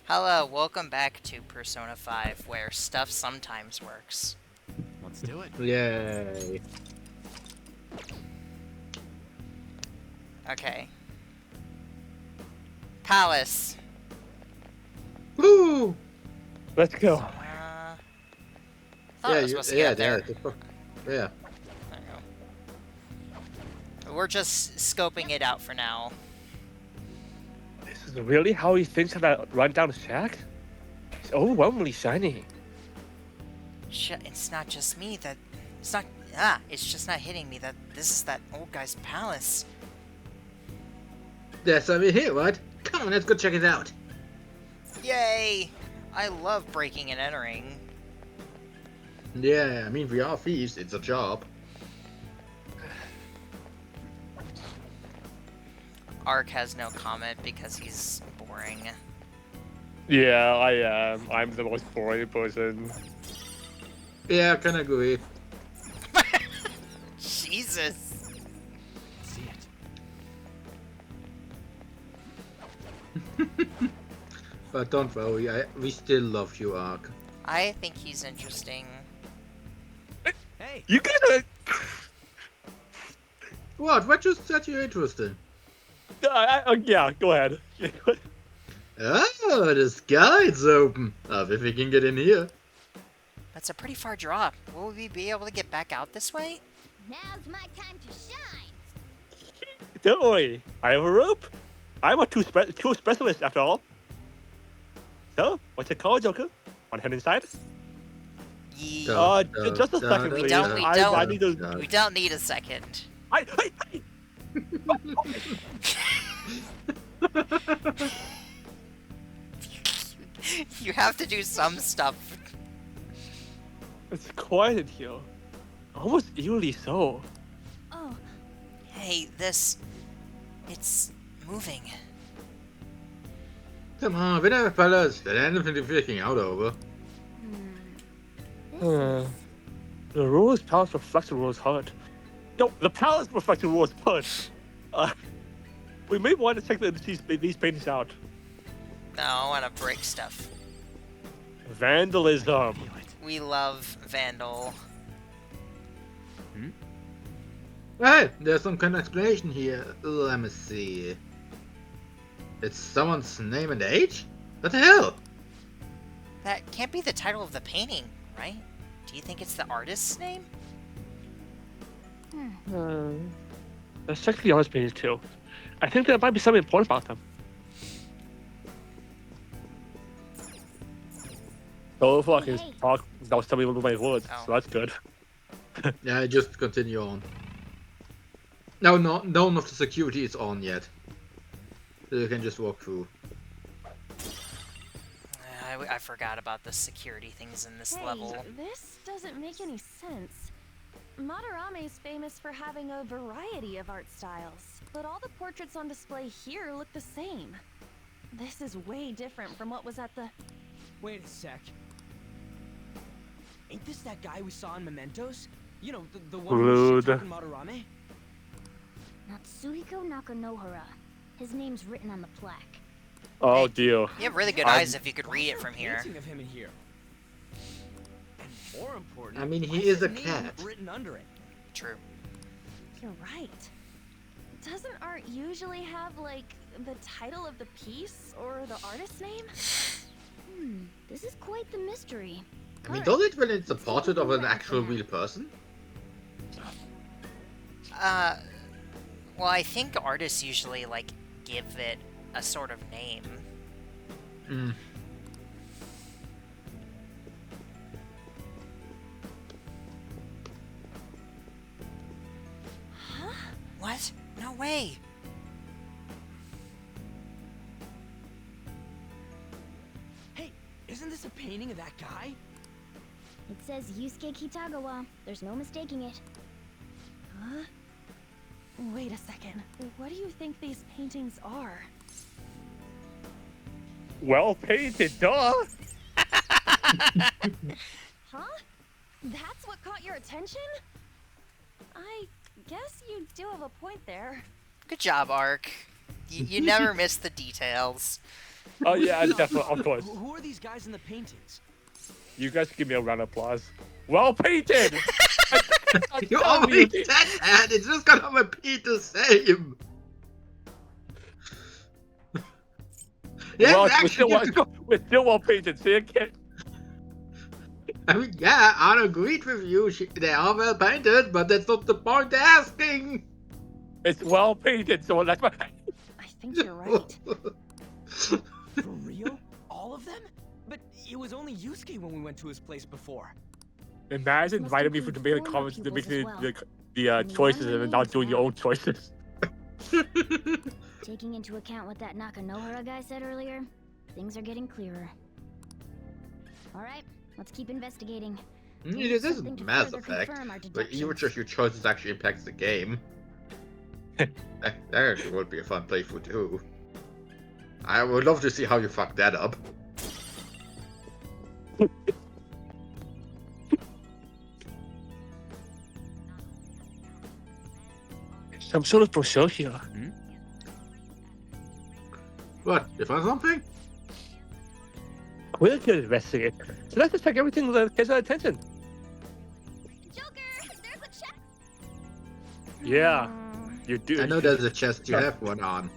Hello, welcome back to Persona 5, where stuff sometimes works. Let's do it. Yay. Okay. Palace. Woo! Let's go. Thought I was supposed to get up there. Yeah. There you go. We're just scoping it out for now. This is really how he thinks of that rundown shack? It's overwhelmingly shiny. It's not just me that... It's just not hitting me that this is that old guy's palace. There's something here, right? Come on, let's go check it out. Yay! I love breaking and entering. Yeah, I mean, we are thieves. It's a job. Ark has no comment because he's boring. Yeah, I am. I'm the most boring person. Yeah, I can agree. Jesus. See it. But don't worry, we still love you, Ark. I think he's interesting. Hey! You guys are... What just said you're interested? Yeah, go ahead. Oh, the sky's open. If we can get in here. That's a pretty far drop. Will we be able to get back out this way? Now's my time to shine. Don't worry. I have a rope. I'm a tool specialist after all. So, what's it called, Joker? Want to head inside? Yeah. Just a second, We please. don't- I need to... We don't need a second. I... You have to do some stuff. It's quiet in here. Almost eerily so. Oh, Hey, it's moving. Come on, whatever, fellas. Get anything freaking out over. this The rules palace reflects the rules hard. No, the palace reflects the rules hard. We may want to check these paintings out. No, I want to break stuff. Vandalism. We love Vandal. Hey, there's some kind of explanation here. Let me see. It's someone's name and age? What the hell? That can't be the title of the painting, right? Do you think it's the artist's name? Let's check the artist paintings too. I think there might be something important about them. So if I can Hey. talk without somebody with my words, Oh. so that's good. Yeah, just continue on. No, none of the security is on yet. So you can just walk through. I forgot about the security things in this Hey, level. this doesn't make any sense. Madarame is famous for having a variety of art styles, but all the portraits on display here look the same. This is way different from what was at the... Wait a sec. Ain't this that guy we saw in Mementos? You know, the one who's Rude. talking Madarame? Natsuhiko Nakanohara. His name's written on the plaque. Oh Hey. dear. You have really good I'm- eyes if you could read it from here. Painting of him in here. And more important, I mean, he why is a his name cat. written under it. True. You're right. Doesn't art usually have, like, the title of the piece or the artist's name? This is quite the mystery. I mean, does it when it's a portrait of an actual real person? Well, I think artists usually, like, give it a sort of name. Hmm. Huh? What? No way! Hey, isn't this a painting of that guy? It says Yusuke Kitagawa. There's no mistaking it. Huh? Wait a second. What do you think these paintings are? Well painted, duh. Huh? That's what caught your attention? I guess you do have a point there. Good job, Ark. You never miss the details. Oh yeah, No, definitely, of course. Who are these guys in the paintings? You guys give me a round of applause. Well painted. You telling already you, said that. It's just gonna repeat the same. Yeah, well, actually, we're still well painted. See again. I mean, yeah, I agreed with you. They are well painted, but that's not the point asking. It's well painted, so that's why. I think you're right. For real? All of them? But it was only Yusuke when we went to his place before. Imagine Must inviting me for include to make the former comments, to pupils make as well. the Only choices, one and then not remains doing your now. own choices. Taking into account what that Nakanohara guy said earlier, things are getting clearer. Alright, let's keep investigating. Maybe This something isn't to Mass further Effect, confirm our but even deductions. just your choices actually impacts the game. That actually would be a fun playthrough too. I would love to see how you fuck that up. Some sort of brochure here. What? You found something? We're here to investigate. So let's just check everything that gets our attention. Joker, there's a chest. Yeah, you do. I know there's a chest. You have one on.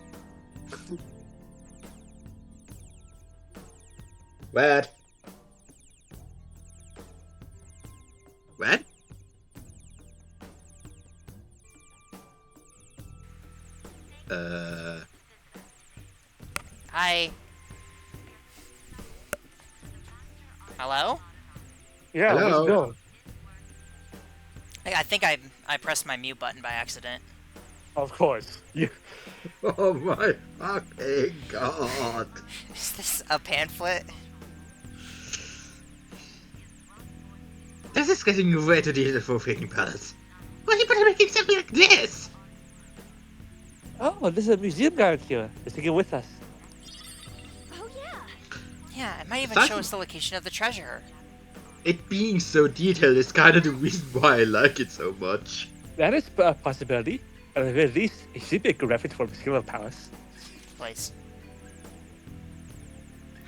What? What? Hi. Hello? Yeah, Hello? let's go. I think I pressed my mute button by accident. Of course. You, Oh my fucking god. Is this a pamphlet? This is getting way too detailed for a freaking palace. Why are you putting making something like this? oh, there's a museum guide here. Let's take it with us. Oh yeah. Yeah, it might even Such- show us the location of the treasure. It being so detailed is kind of the reason why I like it so much. That is a possibility. At the very least, it should be a good reference for the Skill Palace. Place.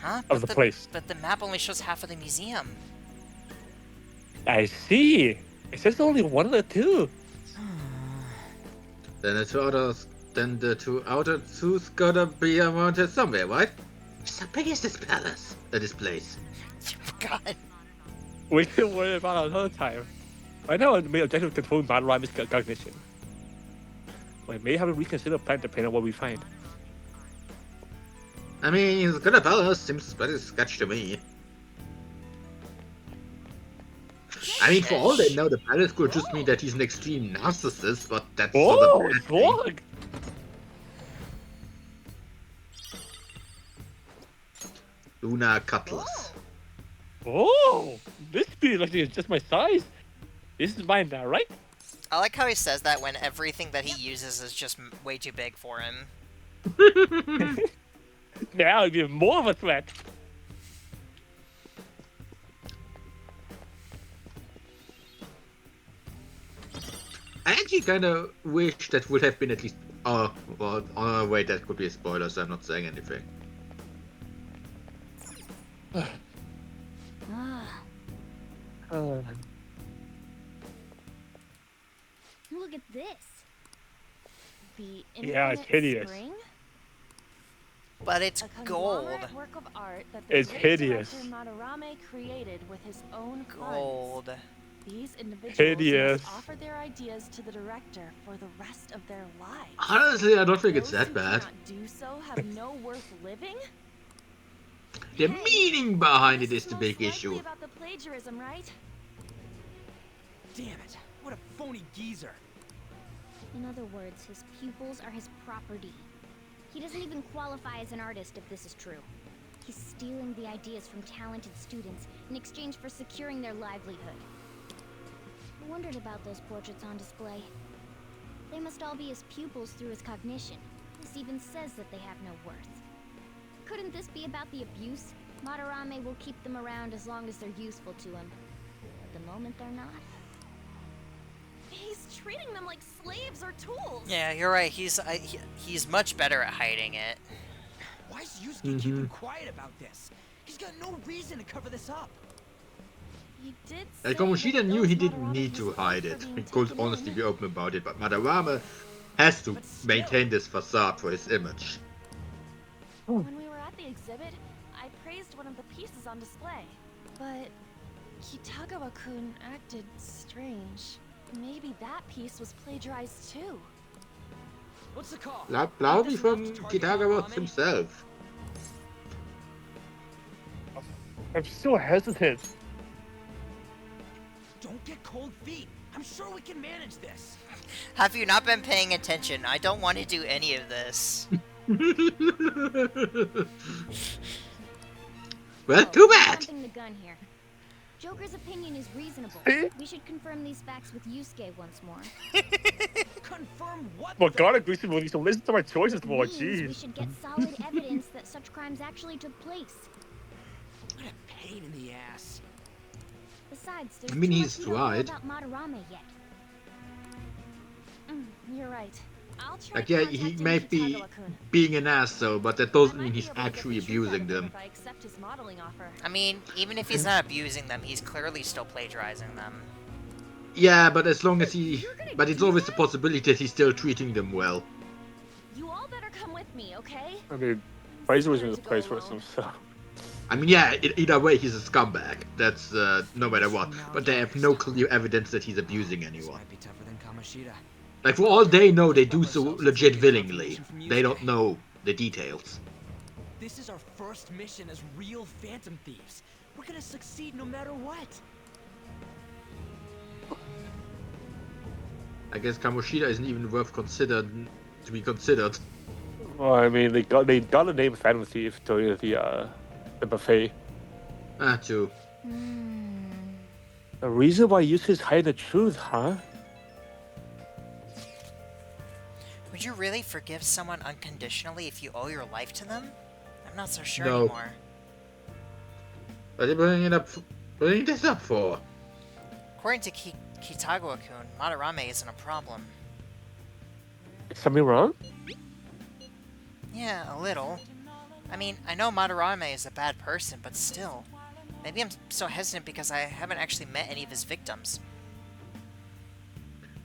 Huh? Of the place. But the map only shows half of the museum. I see. It says only one of the two. Then the two outer two's gotta be around here somewhere, right? How big is this palace? This place? God. We can worry about it another time. Right now, the main objective is controlling Madarame's cognition. We may have to reconsider the plan depending on what we find. I mean, the good palace seems pretty sketch to me. I mean, for all they know, the palace could just mean that he's an extreme narcissist, but that's Oh, sort of bad thing. look! Luna Cutlass. Oh, this speed actually is just my size. This is mine now, right? I like how he says that when everything that he uses is just way too big for him. Now it'd be more of a threat. I actually kind of wish that would have been at least. Oh, well, wait, that could be a spoiler, so I'm not saying anything. Ah, Uh, look at this. The Yeah, it's Infinite hideous. Spring? But it's A gold. conglomerate work of art that the It's great hideous. director Madarame created with his own funds. Gold. These individuals Hideous. must offer their ideas to the director for the rest of their lives. Honestly, I don't think it's Those that who bad. cannot do so have no worth living? The Hey, meaning behind it this is the most big likely issue. about the plagiarism, right? Damn it! What a phony geezer! In other words, his pupils are his property. He doesn't even qualify as an artist if this is true. He's stealing the ideas from talented students in exchange for securing their livelihood. I wondered about those portraits on display. They must all be his pupils through his cognition. This even says that they have no worth. Couldn't this be about the abuse? Madarame will keep them around as long as they're useful to him. But the moment they're not, He's treating them like slaves or tools. Yeah, you're right. He's much better at hiding it. Why is Yusuke keeping quiet about this? He's got no reason to cover this up. He did Like, say Kamoshida that knew was he didn't Madarama's need to mistake hide for it. being He could taken honestly in. be open about it, but Madarama has to But still. maintain this facade for his image. When we were at the exhibit, I praised one of the pieces on display. But Kitagawa-kun acted strange. Maybe that piece was plagiarized too. What's the call? Probably Think that's from enough to target Kitagawa Madarame? himself. I'm still hesitant. Don't get cold feet. I'm sure we can manage this. Have you not been paying attention? I don't want to do any of this. Well, Oh, too bad! jumping the gun here. Joker's opinion is reasonable. See? We should confirm these facts with Yusuke once more. Confirm what? Well, though? God agrees with me, so listen to my choices more. Means we Jeez. should get solid evidence that such crimes actually took place. What a pain in the ass. Besides, there's I mean, too he's much we don't know right. about Madarame yet. You're right. I'll try Like, yeah, he contacting may be Kitagawa-kun. being an asshole, but that I doesn't might mean be he's able to get actually the truth out abusing of him them. if I accept his modeling offer. I mean, even if he's not abusing them, he's clearly still plagiarizing them. Yeah, but as long as he... You're gonna But it's do always that? the possibility that he's still treating them well. You all better come with me, okay? I mean, plagiarism is Scared to go plagiarism, alone. so. I mean, yeah, either way, he's a scumbag. That's, no matter what. But they have no clear evidence that he's abusing This anyone. might be tougher than Kamoshida. Like, for all they know, they do so legit willingly. They don't know the details. This is our first mission as real Phantom Thieves. We're gonna succeed no matter what. I guess Kamoshida isn't even worth to be considered. Well, I mean, they got the name Phantom Thief to the buffet. Ah, too. The reason why Yusuke's hiding the truth, huh? Would you really forgive someone unconditionally if you owe your life to them? I'm not so sure No. anymore. What are you bringing this up for? According to Kitagawa-kun, Madarame isn't a problem. Is something wrong? Yeah, a little. I mean, I know Madarame is a bad person, but still. Maybe I'm so hesitant because I haven't actually met any of his victims.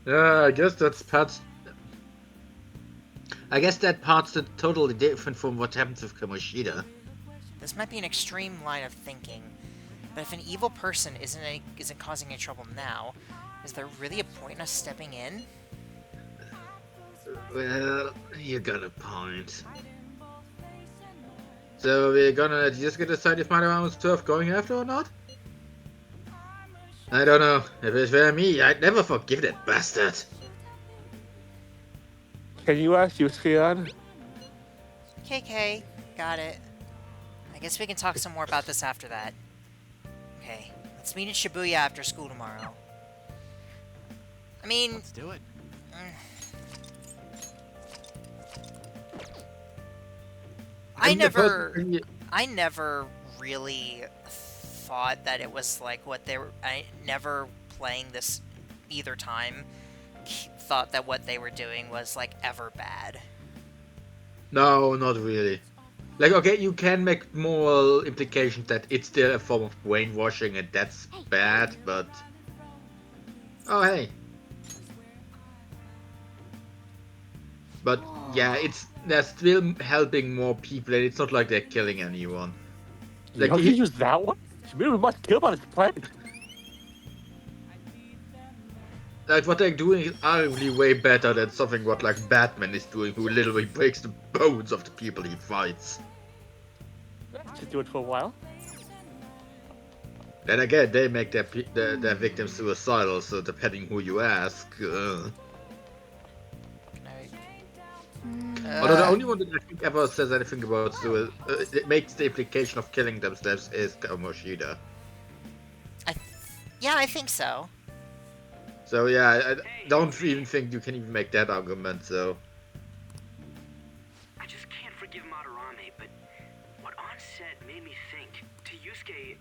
Yeah, I guess that part's totally different from what happens with Kamoshida. This might be an extreme line of thinking, but if an evil person isn't causing any trouble now, is there really a point in us stepping in? Well, you got a point. So we're gonna just decide if Madarama's worth going after or not? I don't know. If it were me, I'd never forgive that bastard. Can you ask Yusuke that? KK, got it. I guess we can talk some more about this after that. Okay, let's meet in Shibuya after school tomorrow. I mean, Let's do it. I And the never person- really thought that it was like what they were. I never playing this either time thought that what they were doing was like ever bad. No, not really. Like, okay, you can make moral implications that it's still a form of brainwashing and that's bad, but... Oh, hey. But, yeah, they're still helping more people and it's not like they're killing anyone. Like, How did you use that one? Shimiru must kill about his plan. Like, what they're doing is arguably way better than something what, like, Batman is doing, who literally breaks the bones of the people he fights. To do it for a while. Then again, they make their victims suicidal, so depending who you ask. Although the only one that I think ever says anything about suicide, it makes the implication of killing themselves is Kamoshida. Yeah, I think so. So yeah, I don't even think you can even make that argument, so... I just can't forgive Madarame, but what An said made me think. To Yusuke,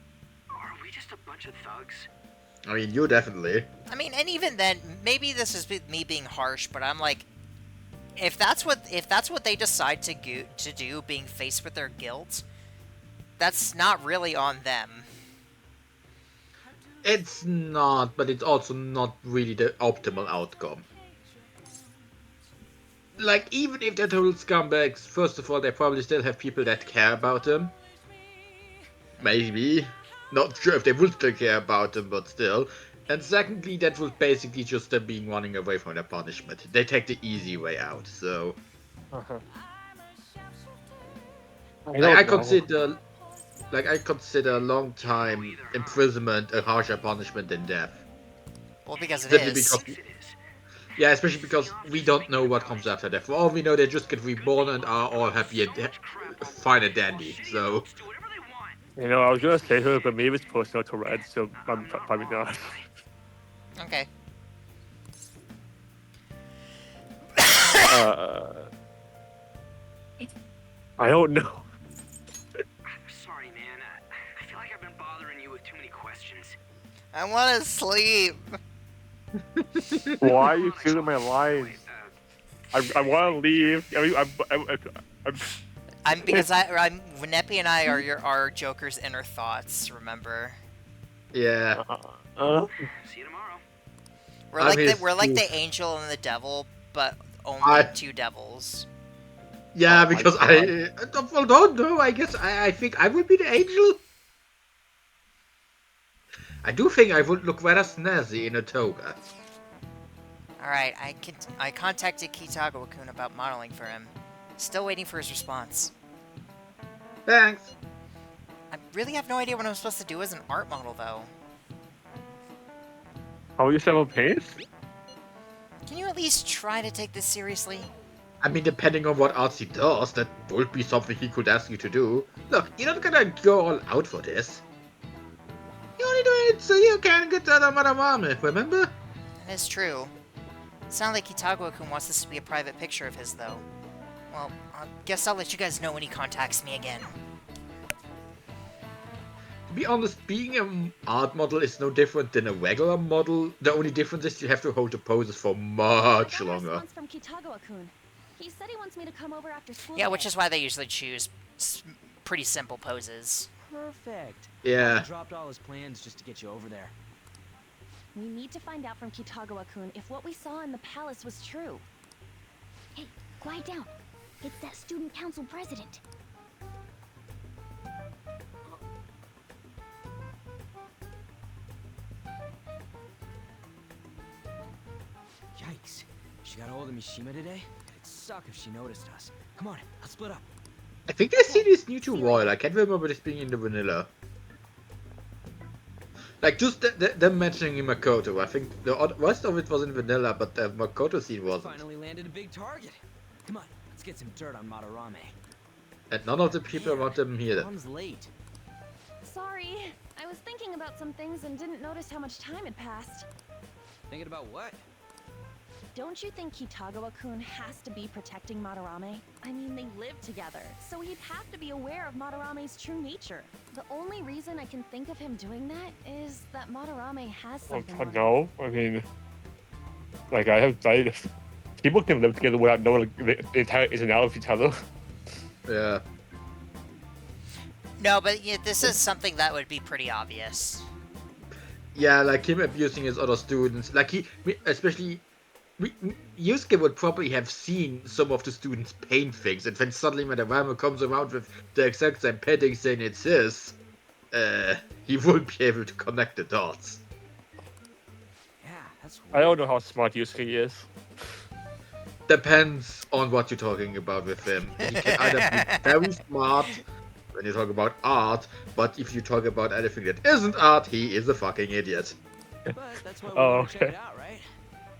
are we just a bunch of thugs? I mean, you definitely. I mean, and even then, maybe this is me being harsh, but I'm like, if that's what they decide to do, being faced with their guilt, that's not really on them. It's not, but it's also not really the optimal outcome. Like, even if they're total scumbags, first of all, they probably still have people that care about them. Maybe. Not sure if they would still care about them, but still. And secondly, that was basically just them being running away from their punishment. They take the easy way out, so. Uh-huh. I Like, don't know. I consider a long time imprisonment a harsher punishment than death. Well, because it Simply is. because, yeah, especially because we don't know what comes after death. For all we know, they just get reborn and are all happy and fine and dandy. So, You know, I was gonna say her, but maybe it's personal to Red, so I'm probably not. Okay. Uh, I don't know. Sorry, man. I feel like I've been bothering you with too many questions. I want to sleep. Why are you stealing my lines? I want to leave. I mean, I'm Neppy and I are our Joker's inner thoughts. Remember, yeah. See you tomorrow. we're like the angel and the devil, but only I- two devils. Yeah, Oh my because I don't know. I guess I think I would be the angel. I do think I would look rather snazzy in a toga. All right, I contacted Kitagawa-kun about modeling for him. Still waiting for his response. Thanks. I really have no idea what I'm supposed to do as an art model, though. How are you selling paints? Can you at least try to take this seriously? I mean, depending on what arts he does, that would be something he could ask you to do. Look, you're not gonna go all out for this. You only do it so you can get to the Madame, remember? That is true. It sounds like Kitagawa-kun wants this to be a private picture of his, though. Well, I guess I'll let you guys know when he contacts me again. To be honest, being an art model is no different than a regular model. The only difference is you have to hold the poses for much I got a longer. response from Kitagawa-kun. He said he wants me to come over after school. Yeah, which today. is why they usually choose pretty simple poses. Perfect. Yeah. He dropped all his plans just to get you over there. We need to find out from Kitagawa-kun if what we saw in the palace was true. Hey, quiet down. It's that student council president. Yikes. She got a hold of Mishima today? It'd suck if she noticed us. Come on, let's split up. I think this scene is new to Royal. I can't remember this being in the vanilla. Like, just them mentioning Makoto. I think the rest of it was in vanilla, but the Makoto scene wasn't. Finally landed a big target. Come on, let's get some dirt on Madarame. And none of the people want them here. Mom's late. Sorry, I was thinking about some things and didn't notice how much time had passed. Thinking about what? Don't you think Kitagawa-kun has to be protecting Madarame? I mean, they live together, so he'd have to be aware of Madarame's true nature. The only reason I can think of him doing that is that Madarame has something on him. No, I mean, like people can live together without knowing like, the entire ins and outs of each other. Yeah. No, but yeah, this is something that would be pretty obvious. Yeah, like him abusing his other students. Like Yusuke would probably have seen some of the students paint things, and then suddenly Madame comes around with the exact same painting saying it's his, he would be able to connect the dots. Yeah, that's I don't know how smart Yusuke is. Depends on what you're talking about with him. He can either be very smart when you talk about art, but if you talk about anything that isn't art, he is a fucking idiot. But that's why we Oh, want to check okay. it out, right?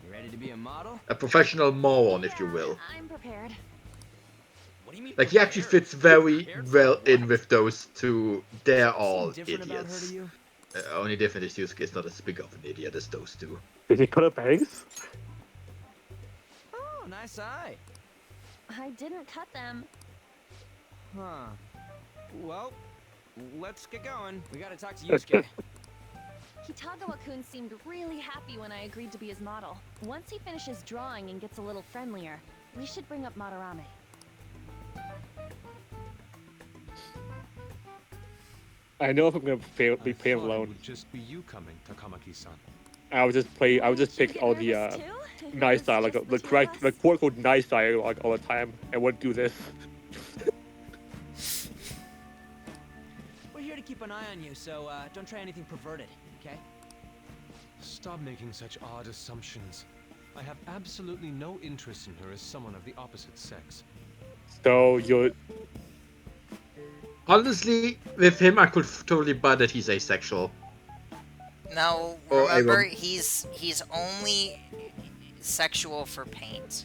You ready to be a model? A professional moron, if you will. I'm prepared. What do you mean? Like, he actually prepared? fits very Prepared for well in what? with those two. They're Anything all different about her idiots. to you? Only difference is Yusuke is not as big of an idiot as those two. Did he cut her bangs? Oh, nice eye. I didn't cut them. Huh. Well, let's get going. We gotta talk to Yusuke. Kitagawa-kun seemed really happy when I agreed to be his model. Once he finishes drawing and gets a little friendlier, We should bring up Madarame. I know if I'm gonna be I playing thought it alone, would just be you coming, Takamaki-san. I would just play. I would just Should we pick get all the nervous too? If it nice was dialogue, just the two of correct, the us? quote unquote nice dialogue all the time. I wouldn't do this. We're here to keep an eye on you, so don't try anything perverted, okay? Stop making such odd assumptions. I have absolutely no interest in her as someone of the opposite sex. So you're Honestly, with him, I could totally buy that he's asexual. Now, Oh, I remember, will- he's only sexual for paint.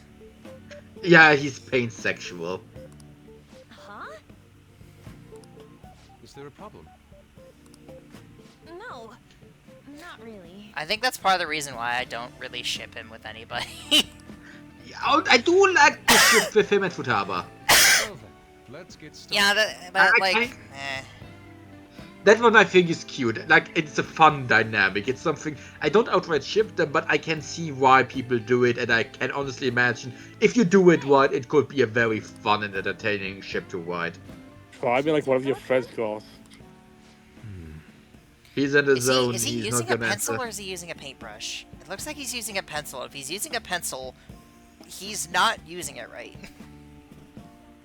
Yeah, he's pansexual. Huh? Is there a problem? No. Not really. I think that's part of the reason why I don't really ship him with anybody. Yeah, I do like the ship with him and Futaba. Well then, let's get started. Yeah, but like, I- That one I think is cute. Like, it's a fun dynamic. It's something I don't outright ship them, but I can see why people do it, and I can honestly imagine if you do it right, it could be a very fun and entertaining ship to ride. try me like one of your friends' girls. He's in the is zone. he He's using not a gonna pencil answer. or is he using a paintbrush? It looks like he's using a pencil. If he's using a pencil, he's not using it right.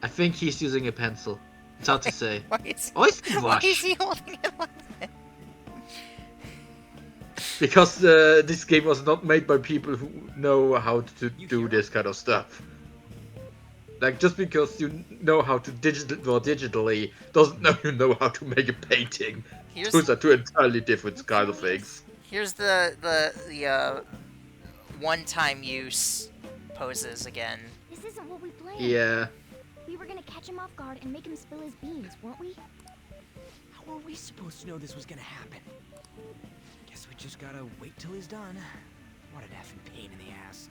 I think he's using a pencil. It's hard to say. Why is, Oh, it's a why is brush. he holding it like that? Because this game was not made by people who know how to You do hear this kind of stuff. Like, just because you know how to draw digitally doesn't mean you know how to make a painting. Here's Those are two entirely different kind of things. here's the one-time use poses again. This isn't what we planned. Yeah. We were gonna catch him off guard and make him spill his beans, weren't we? How were we supposed to know this was gonna happen? Guess we just gotta wait till he's done. What an effing pain in the ass.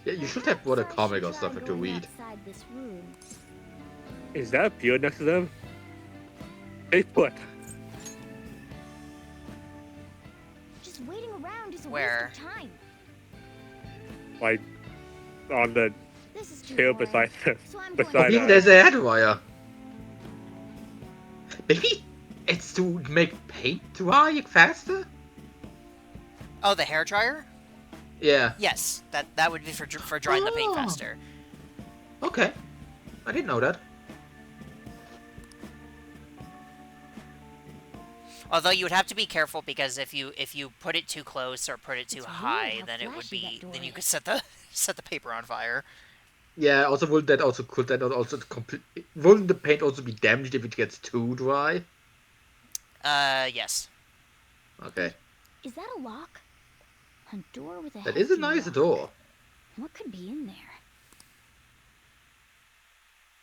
Yeah, you should have brought a So I comic should or try something to going read. outside this room. Is that a beard next to them? Hey, foot. Just waiting around is a Where? waste of time. Like on the This is too tail boring. beside them. So I'm beside going Maybe that. there's a head wire. Maybe it's to make paint dry faster? Oh, the hair dryer? Yeah. Yes, that would be for drying the paint Oh. faster. Okay. I didn't know that. Although you would have to be careful because if you put it too close or put it too It's weird high, how then it would flashy that be door then you is. could set the paper on fire. Yeah, also could that also wouldn't the paint also be damaged if it gets too dry? Yes. Okay. Is that a lock? A door with a That is a hefty nice lock. door. What could be in there?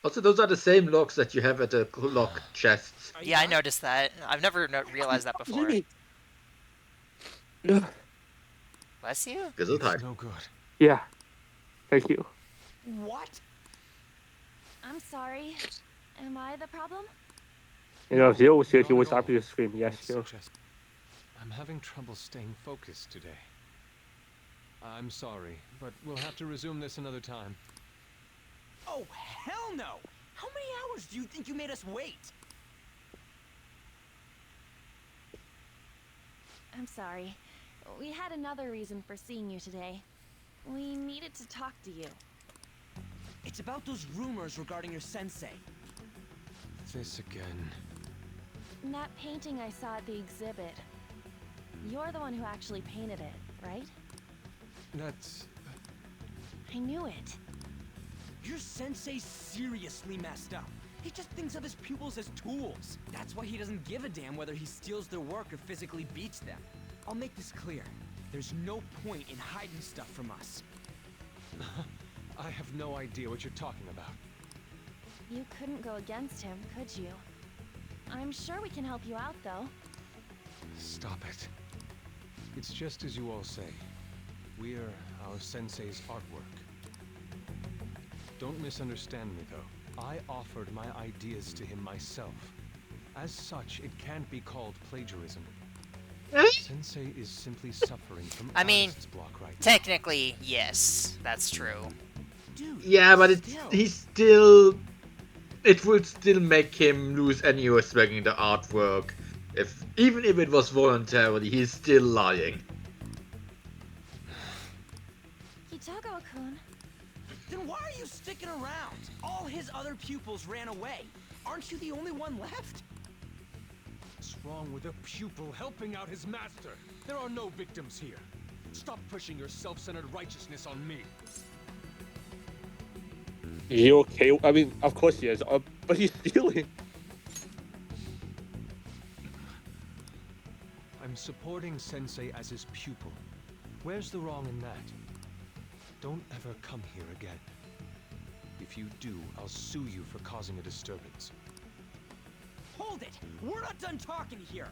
Also, those are the same locks that you have at the lock chests. Are you Yeah, I done? noticed that. I've never realized that before. Yeah. Bless you. Gesundheit. It's no good. Yeah. Thank you. What? I'm sorry. Am I the problem? You know, if you was here, Not he was at all. happy to scream. Yes, It's you. just I'm having trouble staying focused today. I'm sorry, but we'll have to resume this another time. Oh, hell no! How many hours do you think you made us wait? I'm sorry. We had another reason for seeing you today. We needed to talk to you. It's about those rumors regarding your sensei. This again. That painting I saw at the exhibit. You're the one who actually painted it, right? That's... I knew it. Your sensei's seriously messed up. He just thinks of his pupils as tools. That's why he doesn't give a damn whether he steals their work or physically beats them. I'll make this clear. There's no point in hiding stuff from us. I have no idea what you're talking about. You couldn't go against him, could you? I'm sure we can help you out, though. Stop it. It's just as you all say. We're our sensei's artwork. Don't misunderstand me, though. I offered my ideas to him myself. As such, it can't be called plagiarism. Sensei is simply suffering from I mean, artist's block right now. Technically, yes, that's true. Dude, Yeah, but still. he's still. It would still make him lose any respect in the artwork. Even if it was voluntarily, he's still lying. Kitagawa-kun. Then why are you sticking around? All his other pupils ran away. Aren't you the only one left? What's wrong with a pupil helping out his master? There are no victims here. Stop pushing your self-centered righteousness on me. He okay? I mean, of course he is, but he's stealing. I'm supporting Sensei as his pupil. Where's the wrong in that? Don't ever come here again. If you do, I'll sue you for causing a disturbance. Hold it! We're not done talking here!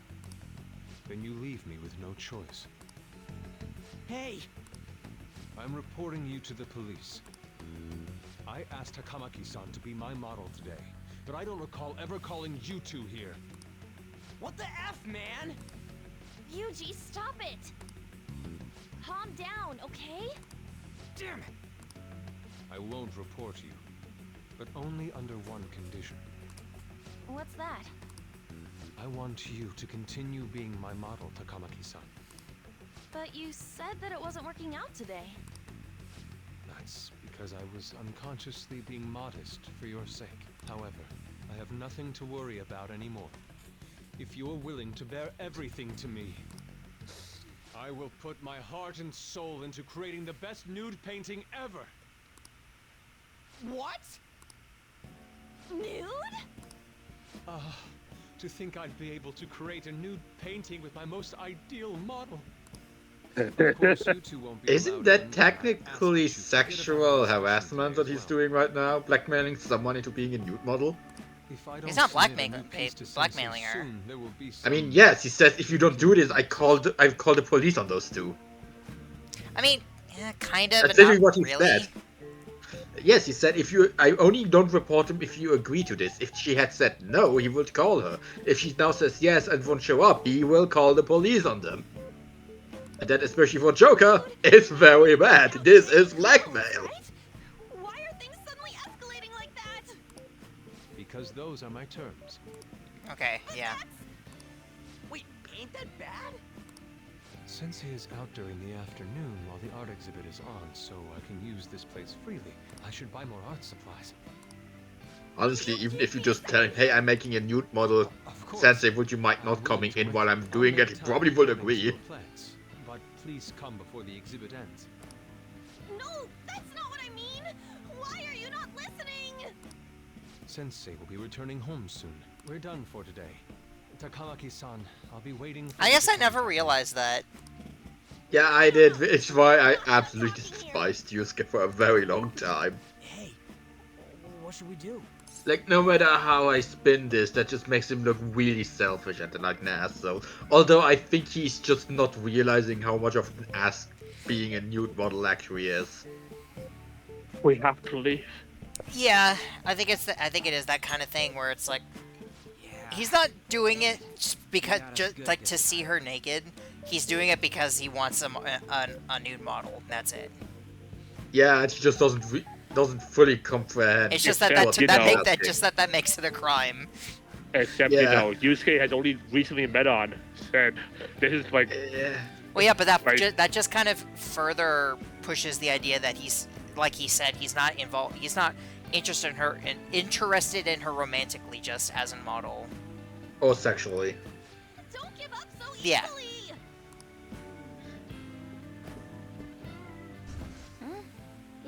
Then you leave me with no choice. Hey! I'm reporting you to the police. I asked Takamaki-san to be my model today, but I don't recall ever calling you two here. What the F, man? Yuji, stop it! Calm down, okay? Damn it! I won't report you, but only under one condition. What's that? I want you to continue being my model, Takamaki-san. But you said that it wasn't working out today. That's because I was unconsciously being modest for your sake. However, I have nothing to worry about anymore. If you're willing to bear everything to me, I will put my heart and soul into creating the best nude painting ever. What? Nude? To think I'd be able to create a nude painting with my most ideal model. Of course, you two won't be Isn't allowed that in. I technically asked you to forget about sexual our discussion harassment today that he's as well. doing right now? Blackmailing someone into being a nude model? If I don't He's not submit a blackmailing- new piece to Sensei blackmailing her. soon, there will be I mean, some- yes, he says if you don't do this, I've called the police on those two. I mean, yeah, kinda, That's but not literally what he really. said. Yes, he said I only don't report him if you agree to this. If she had said no, he would call her. If she now says yes and won't show up, he will call the police on them. And that, especially for Joker, is very bad. This is blackmail. Right? Why are things suddenly escalating like that? Because those are my terms. Okay, yeah. Wait, ain't that bad? Sensei is out during the afternoon while the art exhibit is on, so I can use this place freely. I should buy more art supplies. Honestly, even if you just tell him, hey, I'm making a nude model, Of course. Sensei, would you mind I not will coming do in it. while I'm I'll doing make it? He time probably would according to agree. your plans. But please come before the exhibit ends. No, that's not what I mean! Why are you not listening? Sensei will be returning home soon. We're done for today. Takamaki-san, I'll be waiting for I you guess to I never contact me. realized that. Yeah, I did. It's why I absolutely despised Yusuke for a very long time. Hey, what should we do? Like, no matter how I spin this, that just makes him look really selfish and like an asshole. Although I think he's just not realizing how much of an ass being a nude model actually is. We have to leave. Yeah, I think it is that kind of thing where it's like Yeah. he's not doing it just because Yeah, that's just good, like good. to see her naked. He's doing it because he wants a nude model. That's it. Yeah, and he just doesn't fully comprehend. It's just Except, that you know- that makes it a crime. Except, Yeah. you know, Yusuke has only recently met on, and this is like, Yeah. Well, yeah, but Right. that just kind of further pushes the idea that he's, like he said, he's not involved. He's not interested in her romantically, just as a model. Or sexually. Don't give up so easily! Yeah.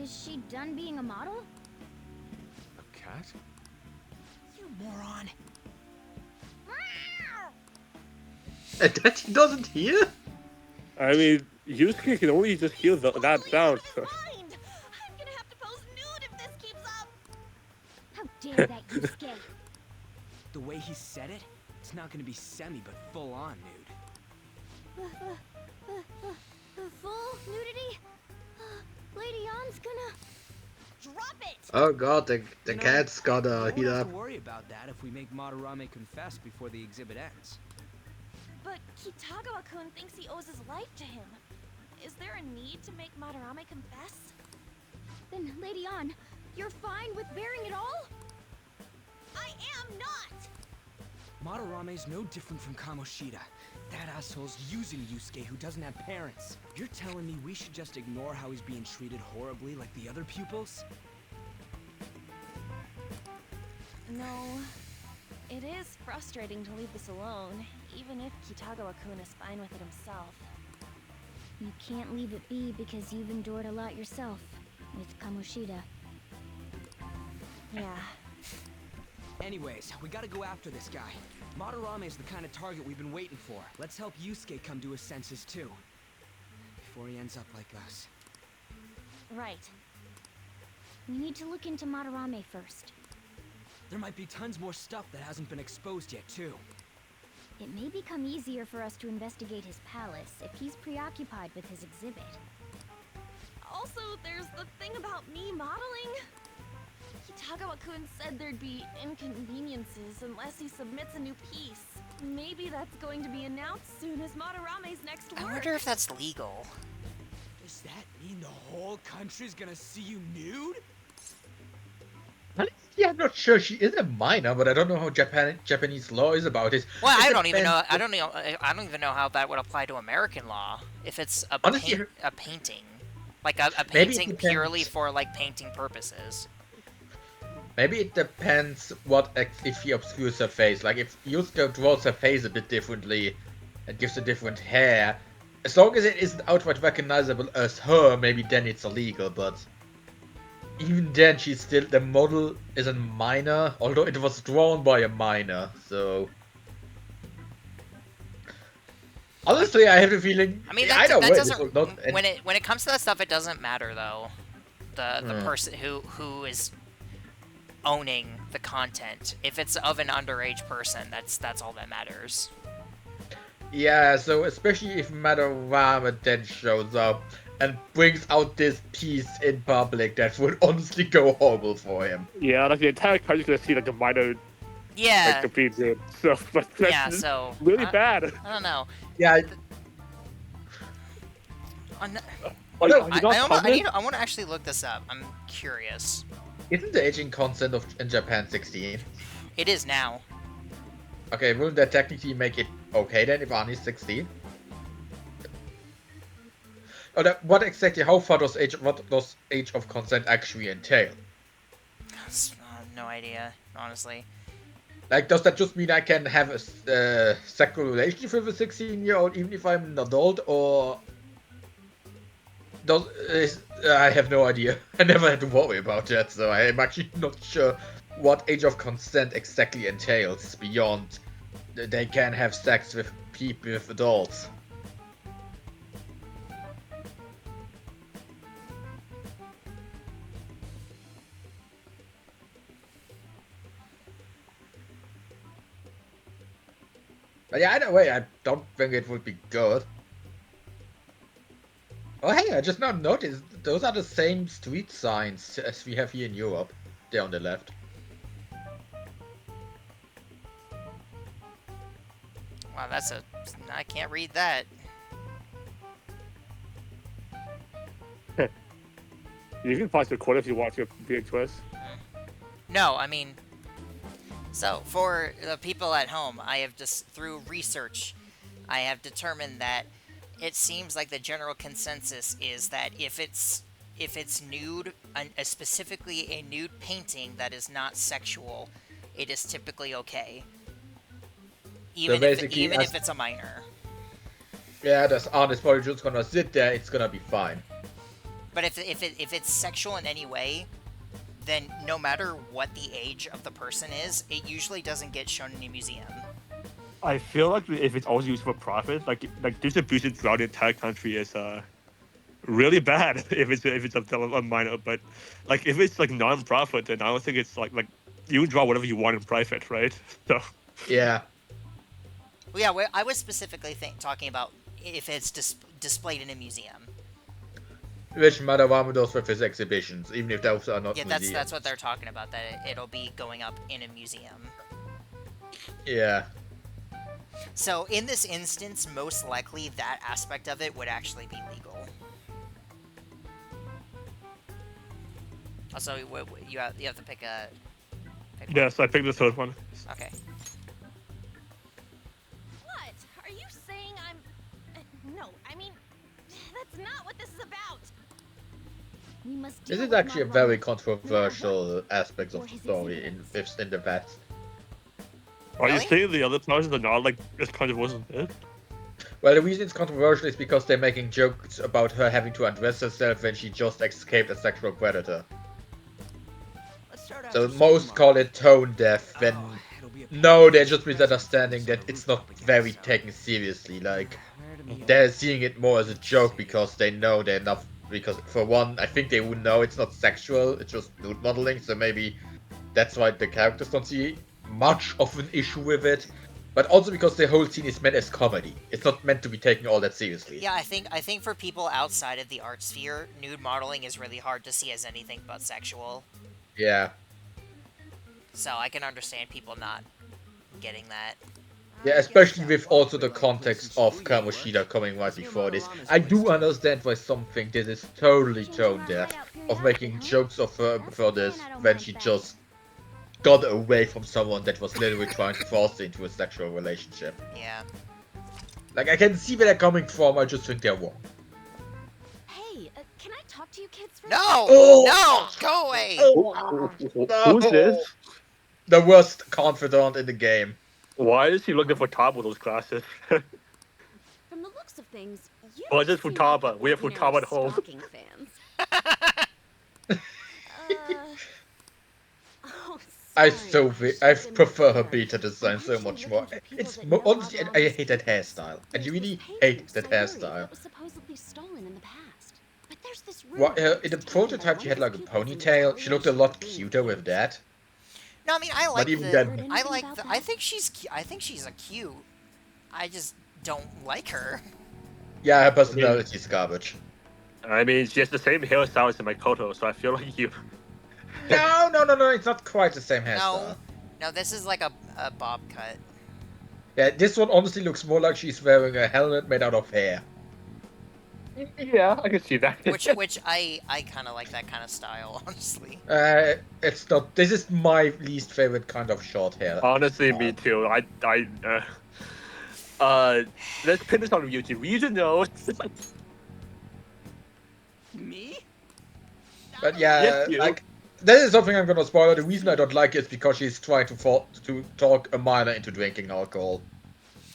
Is she done being a model? A cat? You moron. And that he doesn't hear? I mean, Yusuke can only just hear that Totally sound. out of his mind. I'm gonna have to pose nude if this keeps up. How dare that, Yusuke? The way he said it, it's not gonna be semi, but full on nude. Full nudity? Lady Yon's gonna... Drop it! Oh god, the You know, cat's gotta we heat won't have up. to worry about that if we make Madarame confess before the exhibit ends. But Kitagawa-kun thinks he owes his life to him. Is there a need to make Madarame confess? Then, Lady Ann, you're fine with bearing it all? I am not! Madarame's no different from Kamoshida. That asshole's using Yusuke who doesn't have parents. You're telling me we should just ignore how he's being treated horribly like the other pupils? No. It is frustrating to leave this alone, even if Kitagawa-kun is fine with it himself. You can't leave it be because you've endured a lot yourself with Kamoshida. Yeah. Anyways, we gotta go after this guy. Madarame's the kind of target we've been waiting for. Let's help Yusuke come to his senses too. Before he ends up like us. Right. We need to look into Madarame first. There might be tons more stuff that hasn't been exposed yet too. It may become easier for us to investigate his palace if he's preoccupied with his exhibit. Also, there's the thing about me modeling. Kitagawa-kun said there'd be inconveniences unless he submits a new piece. Maybe that's going to be announced soon as Madarame's next work. I wonder if that's legal. Does that mean the whole country's gonna see you nude? Yeah, I'm not sure. She is a minor, but I don't know how Japanese law is about it. Well, It I don't even know. depends- I don't even know how that would apply to American law. If it's a Honestly, a painting, like a Maybe it painting depends. purely for like painting purposes. Maybe it depends if he obscures her face. Like if Yusuke draws her face a bit differently and gives her different hair, as long as it isn't outright recognizable as her, maybe then it's illegal. But even then, the model is a minor, although it was drawn by a minor. So honestly, I have a feeling. I mean, either that way, doesn't. this will not. When it comes to that stuff, it doesn't matter though. The Hmm. person who is owning the content. If it's of an underage person, that's all that matters. Yeah, so especially if Madarame then shows up and brings out this piece in public, that would honestly go horrible for him. Yeah, like the entire country's gonna see like a minor like Yeah. competes in. So like, that's Yeah. So really I, bad. I don't know. Yeah, On, Oh, No, you I, not I comment? want to actually look this up. I'm curious. isn't the aging consent in Japan 16? It is now. Okay, wouldn't that technically make it okay then if Arnie's 16? What exactly? How far does what does age of consent actually entail? No idea, honestly. Like, does that just mean I can have a sexual relationship with a 16-year-old even if I'm an adult, or I have no idea. I never had to worry about that, so I am actually not sure what age of consent exactly entails beyond they can have sex with people, with adults. But yeah, either way, I don't think it would be good. Oh hey, I just now noticed those are the same street signs as we have here in Europe. They're on the left. Wow, I can't read that. You can pause the record if you want to be a twist. No, I mean, so for the people at home, I have just through research, I have determined that it seems like the general consensus is that if it's nude, specifically a nude painting that is not sexual, it is typically okay. Even basically, if it's a minor. Yeah, this art is probably just gonna sit there. It's gonna be fine. But if it's sexual in any way, then no matter what the age of the person is, it usually doesn't get shown in a museum. I feel like if it's always used for profit, like distribution throughout the entire country is really bad if it's a minor. But like if it's like non-profit, then I don't think it's like you draw whatever you want in private, right? So Yeah. Well, yeah, I was specifically talking about if it's displayed in a museum. Which Madarame does with his exhibitions, even if those are not Yeah, museums. that's what they're talking about. That it'll be going up in a museum. Yeah. So in this instance, most likely that aspect of it would actually be legal. Also, you have to pick a. Pick one. Yes, I picked the third one. Okay. What? Are you saying I'm... no, I mean, that's not what this is about. We must This deal is with actually a Madarame, very no matter controversial aspect or of the his story exhibits. in the past. Are you Really? saying the other powers are not like as controversial as this? Well, the reason it's controversial is because they're making jokes about her having to undress herself when she just escaped a sexual predator. Let's start So after school most tomorrow. call it tone deaf, when Oh, it'll be a no, they're pain just to get presents misunderstanding from that some it's not rooftop again, very so- taken seriously. Like, Where to meet they're up? seeing it more as a Let's joke see. because they know they're not. Because for one, I think they would know it's not sexual; it's just nude modeling. So maybe that's why the characters don't see much of an issue with it. But also because the whole scene is meant as comedy. It's not meant to be taken all that seriously. Yeah, I think for people outside of the art sphere, nude modeling is really hard to see as anything but sexual. Yeah. So I can understand people not getting that. Yeah, I guess especially that with walk also we'd the like to place in context of Shibuya would Kamoshida work. coming right Let's hear before this. Madarama's I voice, do too. understand why some think this is totally Changing tone our deaf, hideout of periodically, making huh? jokes of her That's for fine, this I don't when mind she that. just got away from someone that was literally trying to force her into a sexual relationship. Yeah. Like, I can see where they're coming from, I just think they're wrong. Hey, can I talk to you kids for a No! Oh! No! Go away! Who's this? The worst confidant in the game. Why is he looking for Top with those glasses? From the looks of things, you Oh, don't it's seem Futaba. like We have ordinary Futaba at home. stalking fans. Oh, I sorry. I Should've been more prefer her clear. beta design I'm so actually much more. looking for people It's that know honestly, I Madarame's hate that secrets. hairstyle. I There's really this painting, hate that Sayuri, hairstyle. that was supposedly stolen in the past. But there's this room Well, that in the was taken by prototype, one she of had his like a pupils in ponytail. She looked a retaliation lot for being cuter with kids. that. No, I mean I But like even the then- Heard I anything like about the, I that? think she's a cute. I just don't like her. Yeah, her personality is garbage. I mean, she has the same hairstyle as Makoto, so I feel like you. No, it's not quite the same hairstyle. No. No, this is like a bob cut. Yeah, this one honestly looks more like she's wearing a helmet made out of hair. Yeah, I can see that. Which I kind of like that kind of style, honestly. It's not. This is my least favorite kind of short hair. Honestly, me too. Let's pin this on Ryuji. Ryuji knows. Me? But yeah, Yes, you. like that is something I'm gonna spoil. The reason I don't like it is because she's trying to talk a minor into drinking alcohol.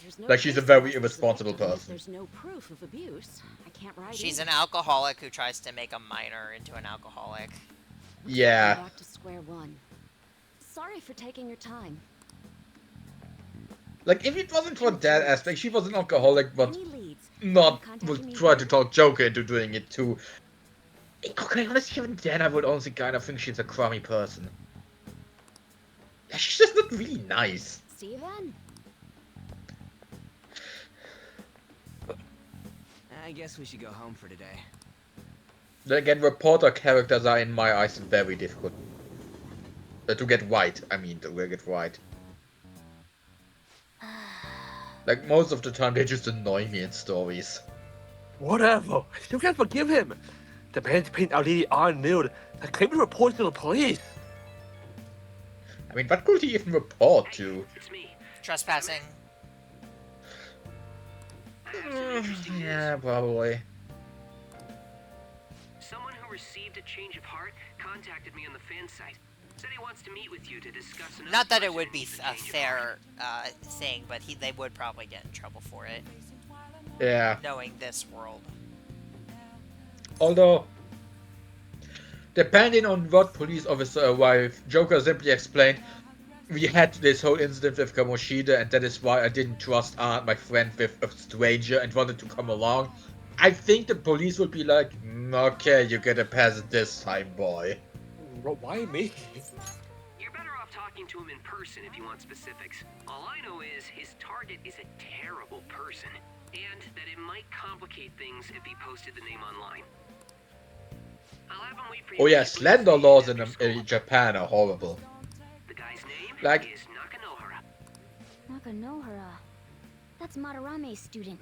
There's no Like, she's a case very against this irresponsible victim if person. There's no proof of abuse. I can't write She's either. an alcoholic who tries to make a minor into an alcoholic. Yeah. Back to square one. Sorry for taking your time. Like, if it wasn't for that aspect, she was an alcoholic, but Any leads? not Contacting would me try to here? talk Joker into doing it too. Okay, honestly, even then, I would also kind of think she's a crummy person. She's just not really nice. Steven? I guess we should go home for today. Then again, reporter characters are, in my eyes, very difficult. To get right, I mean, to get right. Like, most of the time, they just annoy me in stories. Whatever. You can't forgive him. The man paint LED on nude. I claim to report to the police. I mean, what could he even report to? It's me. Trespassing. I have some interesting news. Yeah, probably. Someone who received a change of heart contacted me on the fan site. Said he wants to meet with you to discuss another Not that it project would be with a change of heart. fair thing, but they would probably get in trouble for it, Yeah. knowing this world. Although, depending on what police officer arrived, Joker simply explained, we had this whole incident with Kamoshida, and that is why I didn't trust my friend with a stranger and wanted to come along. I think the police would be like, okay, you get a pass it this time, boy. Why me? You're better off talking to him in person if you want specifics. All I know is his target is a terrible person, and that it might complicate things if he posted the name online. I'll have him wait for you. Oh yeah, at the slander police laws station in after school. Japan are horrible. The guy's name Like- is Nakanohara. Nakanohara. That That's Madarame's student.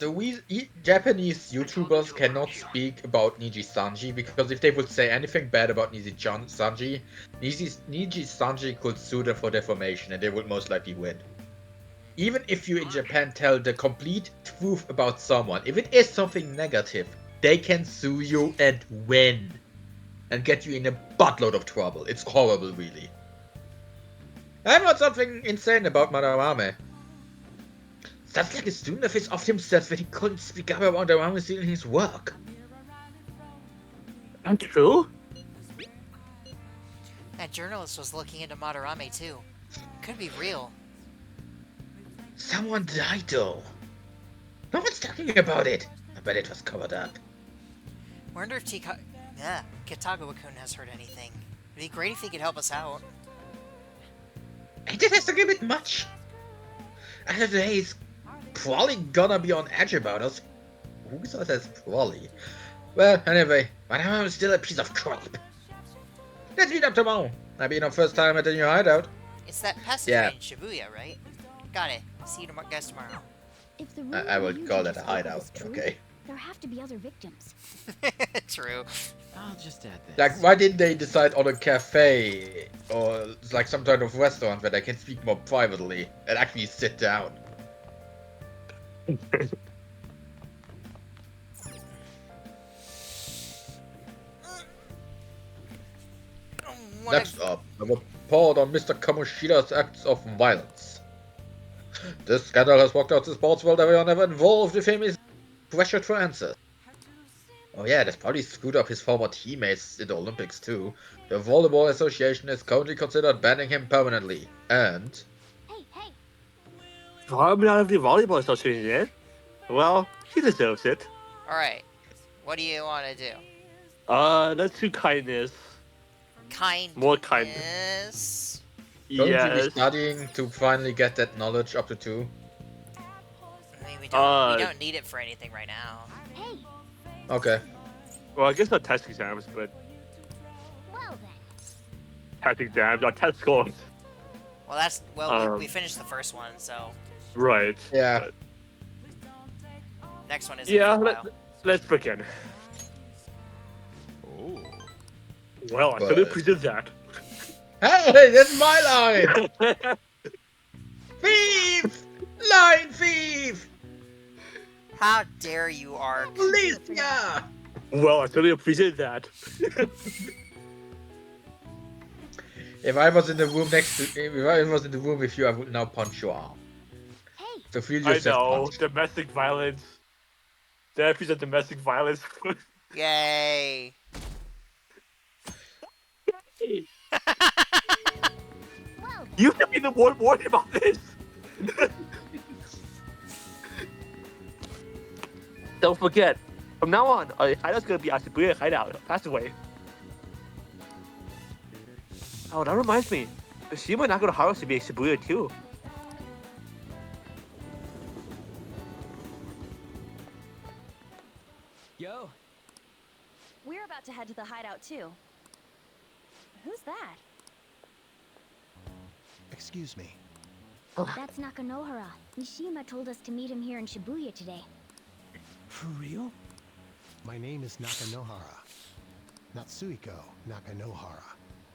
Japanese YouTubers cannot speak about Niji Sanji because if they would say anything bad about Sanji, Niji Sanji could sue them for defamation and they would most likely win. Even if you in Japan tell the complete truth about someone, if it is something negative, they can sue you and win. And get you in a buttload of trouble. It's horrible, really. I heard something insane about Madarame. Sounds like a student of his off himself when he couldn't speak up about Madarame stealing his work. That's true? That journalist was looking into Madarame too. Could be real. Someone died though. No one's talking about it. I bet it was covered up. Wonder if Kitagawa-kun has heard anything. It'd be great if he could help us out. Ain't it a bit much? After today, he's probably gonna be on edge about us. Who says that's probably? Well, anyway, I'm still a piece of crap. Let's meet up tomorrow. I'll be our first time at the new hideout. It's that passage in Shibuya, right? Got it. See you guys tomorrow. If the I would call that a hideout, okay? There have to be other victims. True. I'll just add this. Like, why didn't they decide on a cafe or like some kind of restaurant where they can speak more privately and actually sit down? Next up, a report on Mr. Kamoshida's acts of violence. This scandal has walked out the sports world. Everyone ever involved with him is pressured for answers. Oh yeah, that's probably screwed up his former teammates in the Olympics too. The Volleyball Association is currently considered banning him permanently. And... Hey! Probably out of the volleyball association. Well, he deserves it. Alright. What do you want to do? Let's do kindness. Kindness? More kindness. Don't you Yes. be studying to finally get that knowledge up to 2? I mean, we don't need it for anything right now. Hey! Okay. Well, I guess not test exams, but Well then. test exams, not test scores. Well, we finished the first one, so Right. Yeah. But, next one is let's begin. Oh. Well, I should have presented that. Hey, that's my line! Thief! Line thief! How dare you, Ark? Alicia! Well, I certainly appreciate that. If I was in the room with you, I would now punch your arm. Hey! So feel I yourself know, punched. domestic violence. Therapies of domestic violence. Yay! Well then. You should be the one warning about this. Don't forget, from now on, hideout's gonna be our Shibuya hideout. Pass away. Oh, that reminds me. Shima Naganohara should be a Shibuya too. Yo. We're about to head to the hideout too. Who's that? Excuse me. That's Nakanohara. Mishima told us to meet him here in Shibuya today. For real? My name is Nakanohara. Natsuhiko Nakanohara.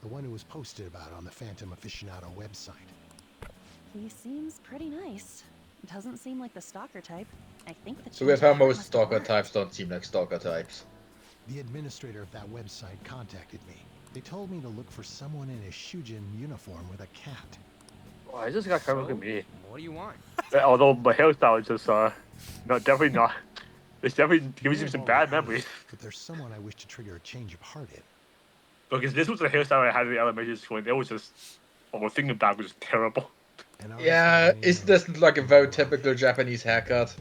The one who was posted about on the Phantom Aficionado website. He seems pretty nice. Doesn't seem like the stalker type. I think the So with her, change most must have stalker worked. types don't seem like stalker types. The administrator of that website contacted me. They told me to look for someone in a Shujin uniform with a cat. Oh, I just got kind of look at me. What do you want? Although my hairstyle is just no, definitely not. It's definitely gives me some bad memories. But there's someone I wish to trigger a change of heart in. Because this was the hairstyle I had in the elementary school, and it was just, thinking back was just terrible. An artist Yeah, by the name isn't of- this like a very typical Japanese haircut?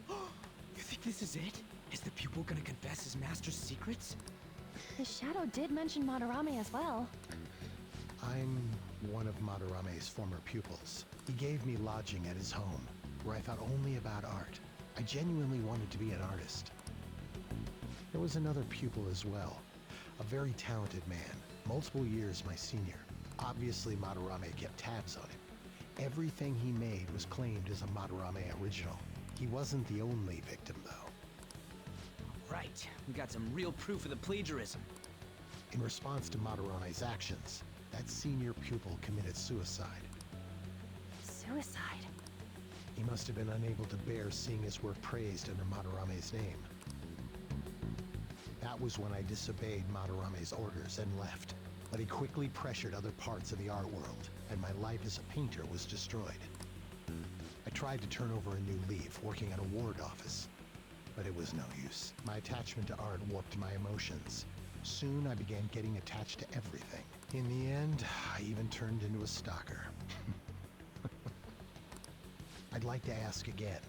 You think this is it? Is the pupil gonna confess his master's secrets? The shadow did mention Madarame as well. I'm one of Madarame's former pupils. He gave me lodging at his home, where I thought only about art. I genuinely wanted to be an artist. There was another pupil as well, a very talented man, multiple years my senior. Obviously, Madarame kept tabs on him. Everything he made was claimed as a Madarame original. He wasn't the only victim, though. Right. We got some real proof of the plagiarism. In response to Madarame's actions, that senior pupil committed suicide. Suicide? He must have been unable to bear seeing his work praised under Madarame's name. That was when I disobeyed Madarame's orders and left. But he quickly pressured other parts of the art world, and my life as a painter was destroyed. I tried to turn over a new leaf, working at a ward office, but it was no use. My attachment to art warped my emotions. Soon I began getting attached to everything. In the end, I even turned into a stalker. I'd like to ask again.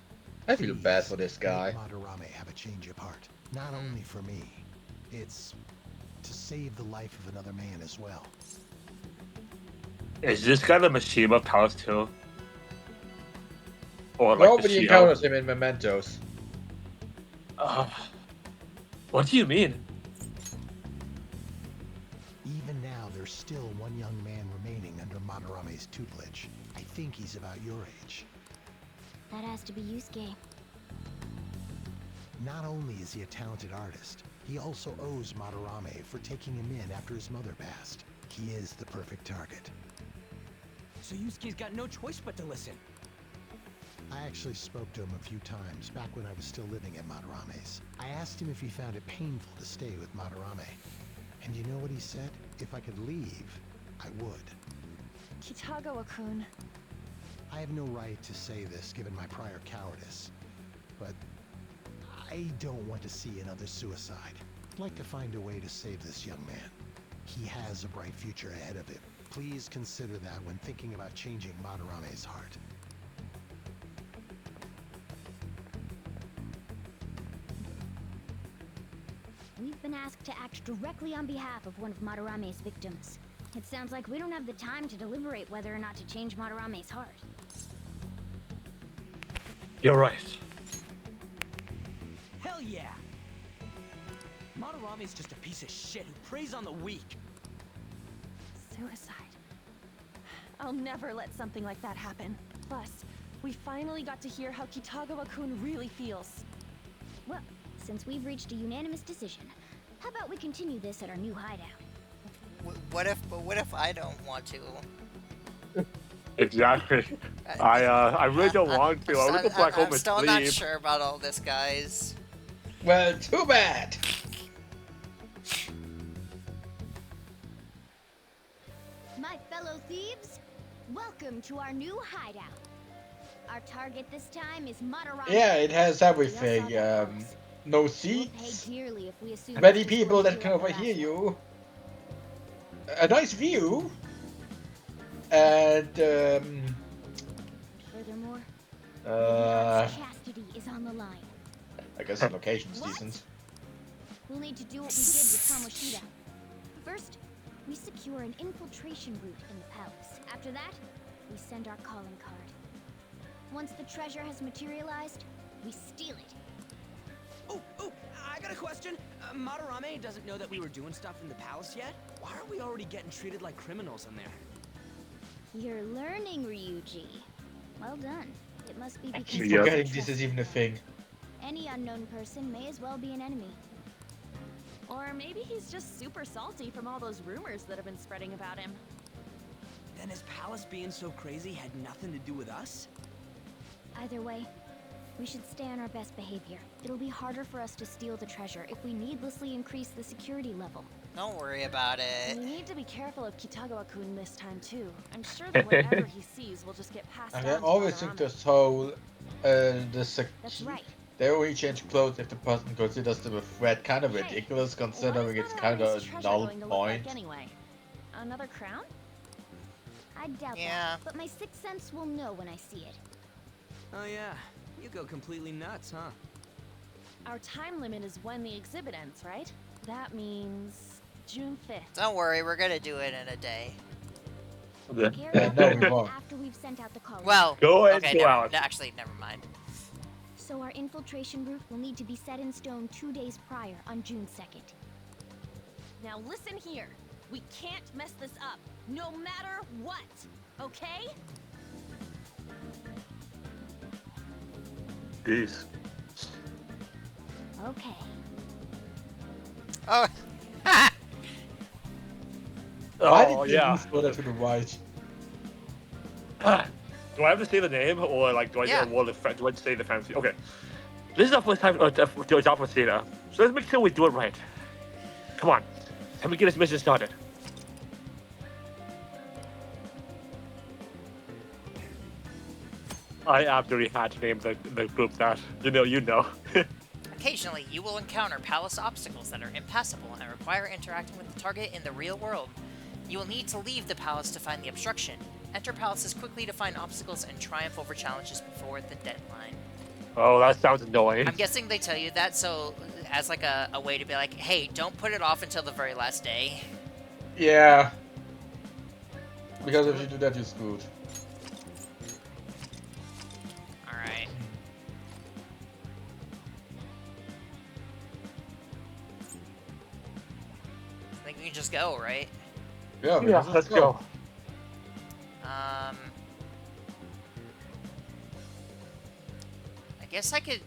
I feel bad for this guy. Make Madarame have a change of heart. Not only for me, it's to save the life of another man as well. Is this guy the Mishima Palace too? Or like Nobody the encounters him in Mementos. What do you mean? Even now, there's still one young man remaining under Madarame's tutelage. I think he's about your age. That has to be Yusuke. Not only is he a talented artist, he also owes Madarame for taking him in after his mother passed. He is the perfect target. So Yusuke's got no choice but to listen. I actually spoke to him a few times back when I was still living at Madarame's. I asked him if he found it painful to stay with Madarame. And you know what he said? If I could leave, I would. Kitagawa-kun. I have no right to say this given my prior cowardice, but I don't want to see another suicide. I'd like to find a way to save this young man. He has a bright future ahead of him. Please consider that when thinking about changing Madarame's heart. We've been asked to act directly on behalf of one of Madarame's victims. It sounds like we don't have the time to deliberate whether or not to change Madarame's heart. You're right. Hell yeah! Madarame's just a piece of shit who preys on the weak. Suicide. I'll never let something like that happen. Plus, we finally got to hear how Kitagawa-kun really feels. Well, since we've reached a unanimous decision, how about we continue this at our new hideout? What if I don't want to? Exactly. I really don't want to. I want to go back home I'm and still sleep. not sure about all this, guys. Well, too bad. My fellow thieves, welcome to our new hideout. Our target this time is Madarame. Yeah, it has everything. We also have No We'll pay seats. dearly if we assume Many it's people going that to can be like the overhear last one. you. A nice view. And Furthermore, uh, chastity is on the line. I guess the location's What? decent. We'll need to do what we did with Kamoshida. First, we secure an infiltration route in the palace. After that, we send our calling card. Once the treasure has materialized, we steal it. Oh, I got a question. Madarame doesn't know that we were doing stuff in the palace yet? Why are we already getting treated like criminals in there? You're learning, Ryuji. Well done. It must be I because keep Yeah. forgetting this is even a thing. any unknown person may as well be an enemy. Or maybe he's just super salty from all those rumors that have been spreading about him. Then his palace being so crazy had nothing to do with us? Either way, we should stay on our best behavior. It'll be harder for us to steal the treasure if we needlessly increase the security level. Don't worry about We it. need to be careful of Kitagawa-kun this time too. I'm sure that whatever he sees will just get passed And down I to always took Madarame. this whole That's right. they only change clothes if the person considers them a threat. Kind of Hey, ridiculous What considering is it's kind of Madarame's a treasure null going to look like point. anyway? Another crown? I doubt Yeah. that, but my sixth sense will know when I see it. Oh yeah, you go completely nuts, huh? Our time limit is when the exhibit ends, right? That means June 5th. Don't worry, we're gonna do it in a day. Carry out No, the we plan won't. after we've sent out the calling. Well, Go ahead, okay, go never, out. actually, never mind. So our infiltration route will need to be set in stone 2 days prior on June 2nd. Now listen here. We can't mess this up, no matter what, okay? Jeez. Okay. Oh. Why Oh did you yeah. move further to the right? Do I have to say the name, or like do I Yeah. do I say the fancy? Okay. This is our first time to adopt a Cena, so let's make sure we do it right. Come on, let me get this mission started. I absolutely had to name the group that. You know. Occasionally, you will encounter palace obstacles that are impassable and require interacting with the target in the real world. You will need to leave the palace to find the obstruction. Enter palaces quickly to find obstacles and triumph over challenges before the deadline. Oh, that sounds annoying. I'm guessing they tell you that so as like a way to be like, hey, don't put it off until the very last day. Yeah. Because if you do that, you're screwed. Alright. I think we can just go, right? Yeah, Yeah, let's go. I guess I could...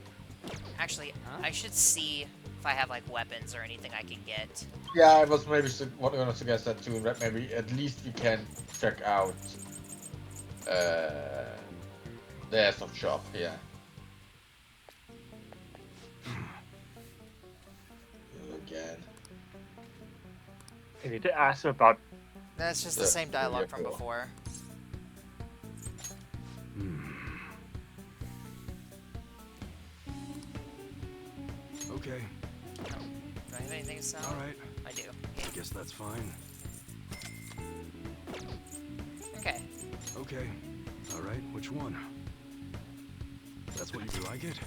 Actually, I should see if I have, like, weapons or anything I can get. Yeah, I was maybe going to suggest that too. That maybe at least we can check out the airsoft shop. Yeah. Again. I need to ask him about. That's just the same dialogue from before. Okay, Do I have anything to sell? alright. I do. I guess that's fine. Okay. Okay, alright, which one? That's what you like it?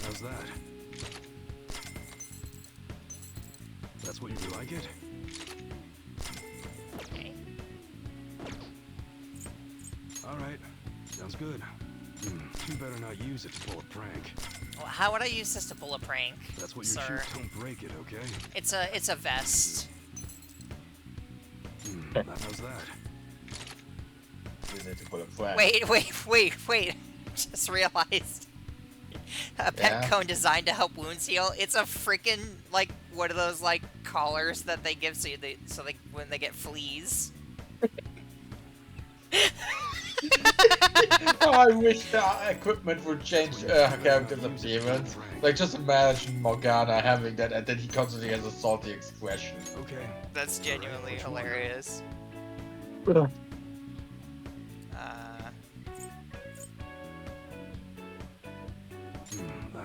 How's that? That's what you like it? Okay. Alright, sounds good. You better not use it to pull a prank. Well, how would I use this to pull a prank, That's what you sir? shoot, don't break it, okay? It's a vest. How's that? Use it to pull a prank. Wait. Just realized. A pet Yeah? cone designed to help wounds heal. It's a freaking, like, one of those, like, collars that they give so they when they get fleas. Oh, I wish the equipment would change character's appearance. Like, just imagine Morgana having that, and then he constantly has a salty expression. Okay. That's genuinely which one? hilarious. That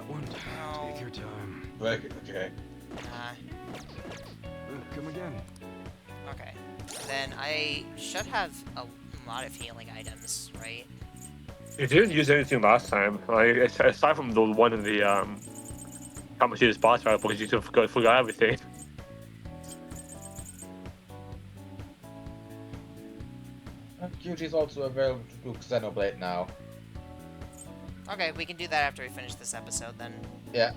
one. No. Take your time. Okay. Come again. Okay. Then I should have a lot of healing items, right? You didn't use anything last time. Like aside from the one in the Kamashi's boss battle, because you forgot everything. Duty is also available to do Xenoblade now. Okay, we can do that after we finish this episode then. Yeah.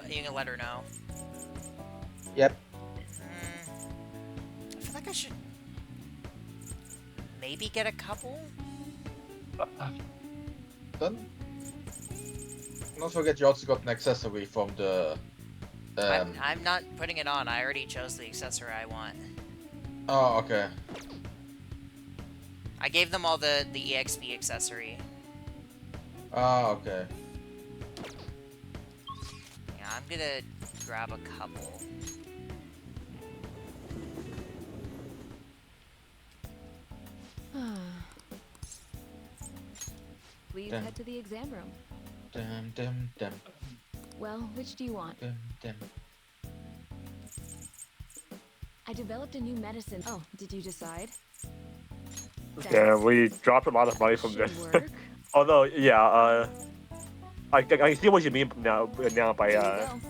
You can let her know. Yep. I feel like I should maybe get a couple. Don't forget you also got an accessory from the... I'm not putting it on. I already chose the accessory I want. Oh, okay. I gave them all the EXP accessory. Oh, okay. Yeah, I'm gonna grab a couple. Please Dun. head to the exam room. Dum dum dum Well, which do you want? dum dum. I developed a new medicine. Oh, did you decide? Yeah, we dropped a lot of money from Should this. work. Although, yeah, I see what you mean now by Here you go.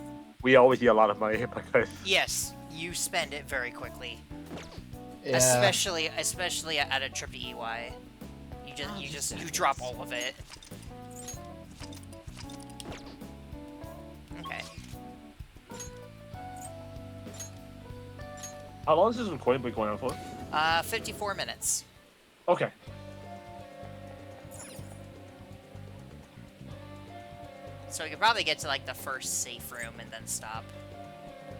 we always need a lot of money because Yes, you spend it very quickly. Yeah. Especially at a trip to EY. You drop all of it. Okay. how long has this recording been going on for? 54 minutes. Okay. So we could probably get to like the first safe room and then stop.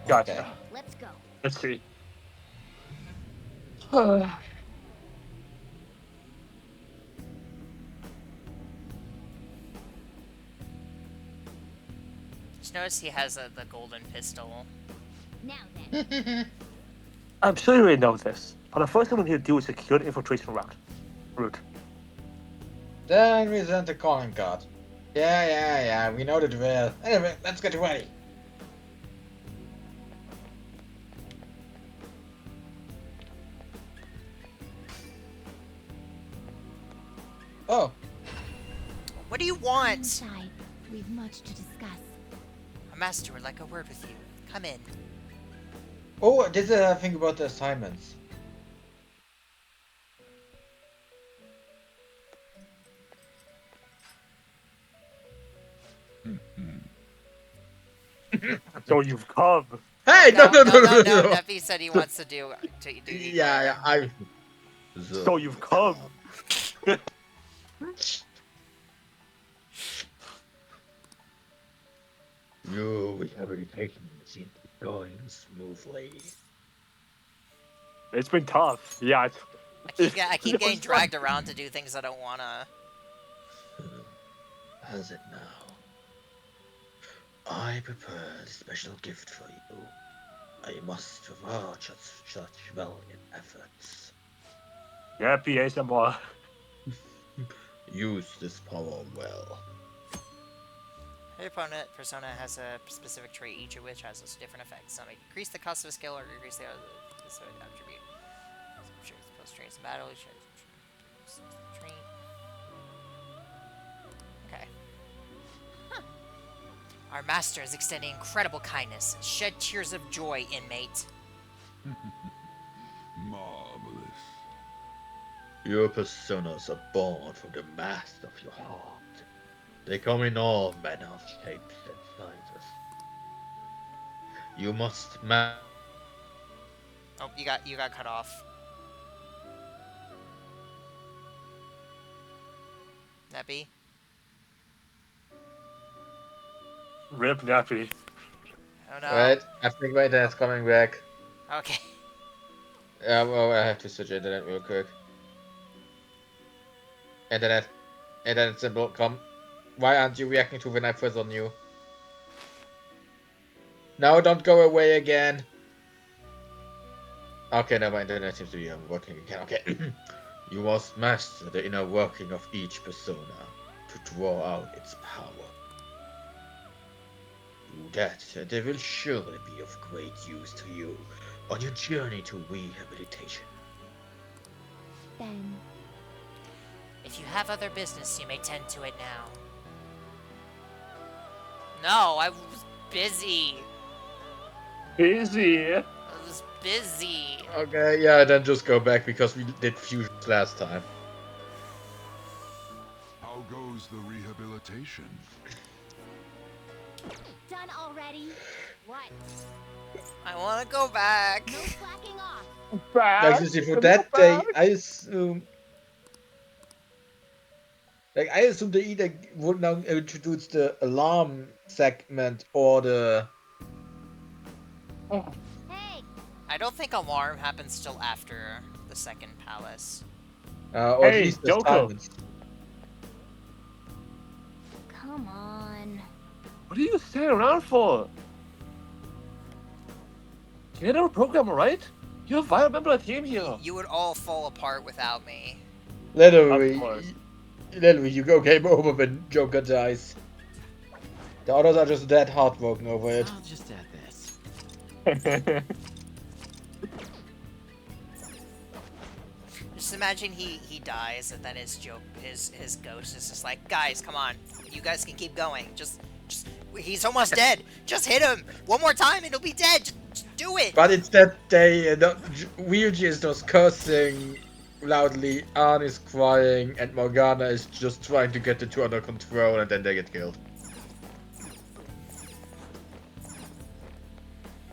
Gotcha. Okay. Let's go. Let's see. Just notice he has the golden pistol. Now then. I'm sure you already know this, but the first thing we need to do is secure the infiltration route. Then we sent the calling card. Yeah, we know the drill. Anyway, let's get ready. Oh, What do you Come want? inside. We've much to discuss. A master would like a word with you. Come in. oh, this is a thing about the assignments. So you've come. Hey, no. Neppy said he wants to do Yeah, I. So you've come. We have already taken it going smoothly. It's been tough. Yeah. I keep getting dragged around to do things I don't wanna. How's it now? I prepared a special gift for you. I must reward such valiant efforts. Yeah, ASMR. Use this power well. Your opponent persona has a specific trait, each of which has a different effect. Some may decrease the cost of a skill or increase the specific attribute. Post traits in battle. Trait. Okay. Our master is extending incredible kindness. Shed tears of joy, inmate. Marvelous. Your personas are born from the mass of your heart. They come in all manner of shapes and sizes. You must Oh, you got cut off. Neppy? Rip Nappy. Oh no. Wait, I think my internet's coming back. Okay. Yeah, well, I have to switch internet real quick. Internet symbol, come. Why aren't you reacting to when I fuzz on you? No, don't go away again. Okay, now my internet seems to be working again. Okay. You must master the inner working of each persona to draw out its power. Do that, and they will surely be of great use to you on your journey to rehabilitation. Then, If you have other business, you may tend to it now. No, I was busy. Busy. I was busy. Okay, yeah, then just go back because we did fusions last time. How goes the rehabilitation? done already? What? I want to go back. No slacking off. Like, you see, for that day, I assume. Like, I assume they either would now introduce the alarm segment or the. Hey, I don't think alarm happens till after the second palace. Or at Hey, least the Joko. assignments. come on. What are you staying around for? Get our program, right? You're a vital member of the team here. You would all fall apart without me. Literally, Of course. you go game over when Joker dies. The others are just dead heartbroken over it. I'll just add this. Just imagine he dies and then his ghost is just like, guys, come on, you guys can keep going. Just he's almost dead. Just hit him one more time and he'll be dead. Just do it. But it's that day, Ryuji is just cursing loudly, Ann is crying, and Morgana is just trying to get the two under control, and then they get killed.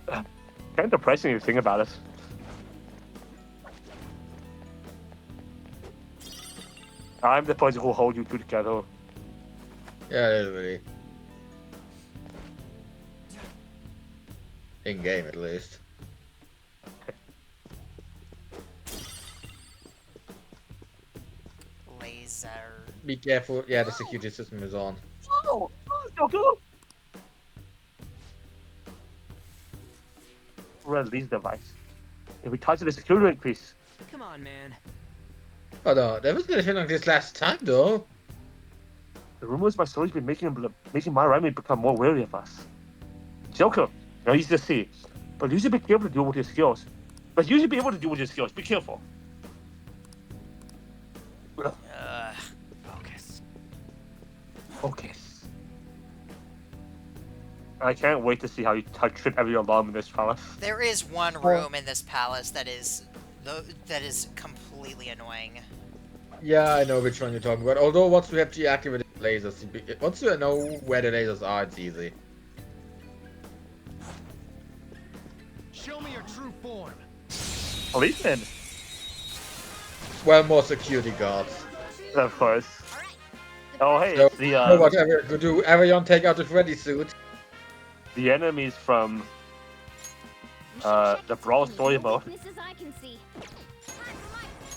Kind of depressing if you think about it. I'm the person who hold you two together. Yeah, literally. In game, at least. Laser. Be careful. Yeah, the security system is on. Oh, go. Release device. If we touch the security increase. Come on, man. Oh no, there wasn't anything like this last time, though. The rumors by stories been making Miami become more wary of us. Joker, now easy to see, but you should be careful to deal with your skills. But you should be able to deal with your skills. Be careful. Focus. Focus. I can't wait to see how you trip every alarm in this palace. There is one room in this palace that is completely annoying. Yeah, I know which one you're talking about. Although once we have deactivated lasers, once you know where the lasers are, it's easy. Show me your true form. Policeman, Well, more security guards. of course. Oh hey, So, it's the whatever you do, everyone take out the Freddy suit. the enemies from the Brawl story mode. Weaknesses I can see.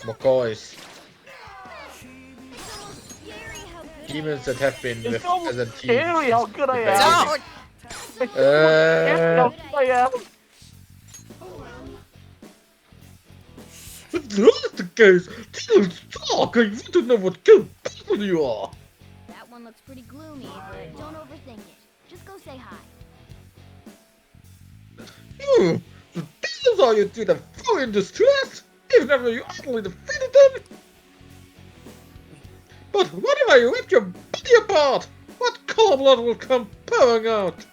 McCoys. Scary how good Demons that have been with It's so as a team. scary how good I am. Don't! How good I am. If that's the case, demons talk. I want to know what kind of people you are. that one looks pretty gloomy, but don't overthink it. Just go say hi. The demons are you two that fall in distress, even after you utterly defeated them. But what if I ripped your body apart? What color blood will come pouring out?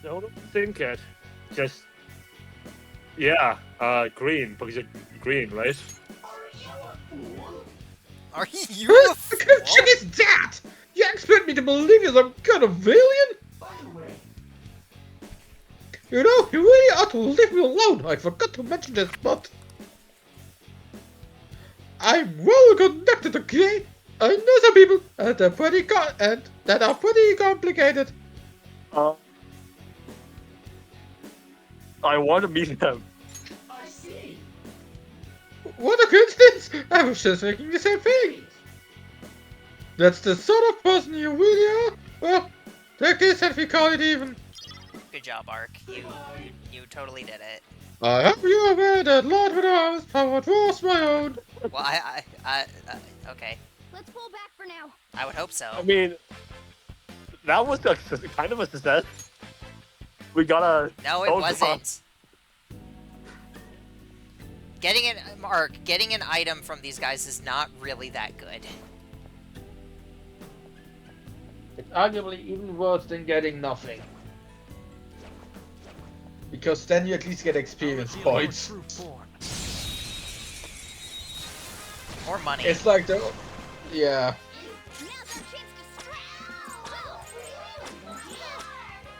Don't think it. Just yeah, green because you're green, right? Are you What a kind of fool? shit is that? You expect me to believe you're some kind of alien? You know, you really ought to leave me alone. I forgot to mention this, but I'm well connected, okay? I know some people that are pretty complicated. I want to meet them. What a coincidence! I was just thinking the same thing. That's the sort of person you really are. Well, take this and we call it even. Good job, Ark. You totally did it. I hope you are aware that Lord Vidal's power was my own. Well, okay. Let's pull back for now. I would hope so. I mean, that was kind of a success. We got a No, it wasn't. Getting an item from these guys is not really that good. It's arguably even worse than getting nothing. Because then you at least get experience Reveal your points. true form. More money. It's like the... Yeah. Now's our chance to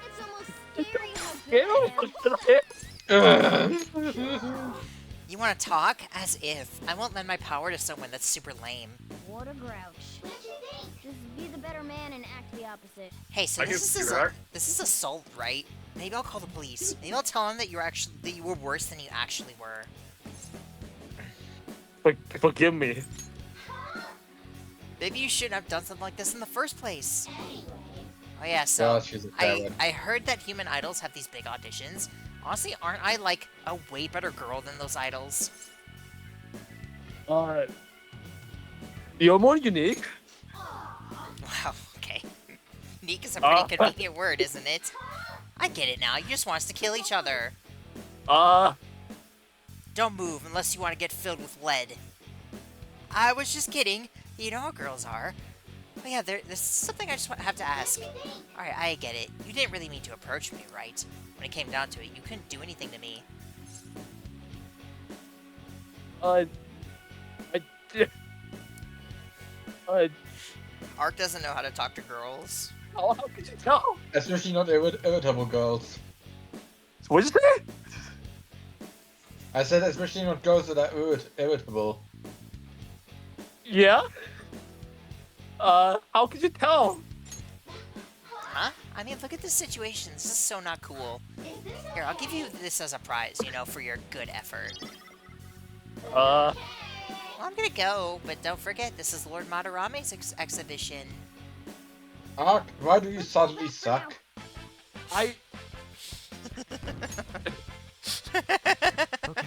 It's almost scary how good I am. You want to talk? As if. I won't lend my power to someone that's super lame. What a grouch. Just be the better man and act the opposite. Hey, so I can this see is that. this is assault, right? Maybe I'll call the police. Maybe I'll tell them that you were worse than you actually were. Forgive me. Maybe you shouldn't have done something like this in the first place. Oh yeah, so Oh, she's a coward. I heard that human idols have these big auditions. Honestly, aren't I like a way better girl than those idols? You're more unique. Wow, okay. Neek is a pretty convenient word, isn't it? I get it now. You just want us to kill each other. Don't move unless you want to get filled with lead. I was just kidding. You know how girls are. But yeah, there's something I just have to ask. Alright, I get it. You didn't really mean to approach me, right? When it came down to it, you couldn't do anything to me. Ark doesn't know how to talk to girls. How could you tell? Especially not irritable girls. What did you say? I said especially not girls that are irritable. Yeah. How could you tell? Huh? I mean, look at this situation. This is so not cool. Here, I'll give you this as a prize, you know, for your good effort. Uh, Well, I'm gonna go, but don't forget, this is Lord Madarame's exhibition. Ark, why do you suddenly suck? I. Okay.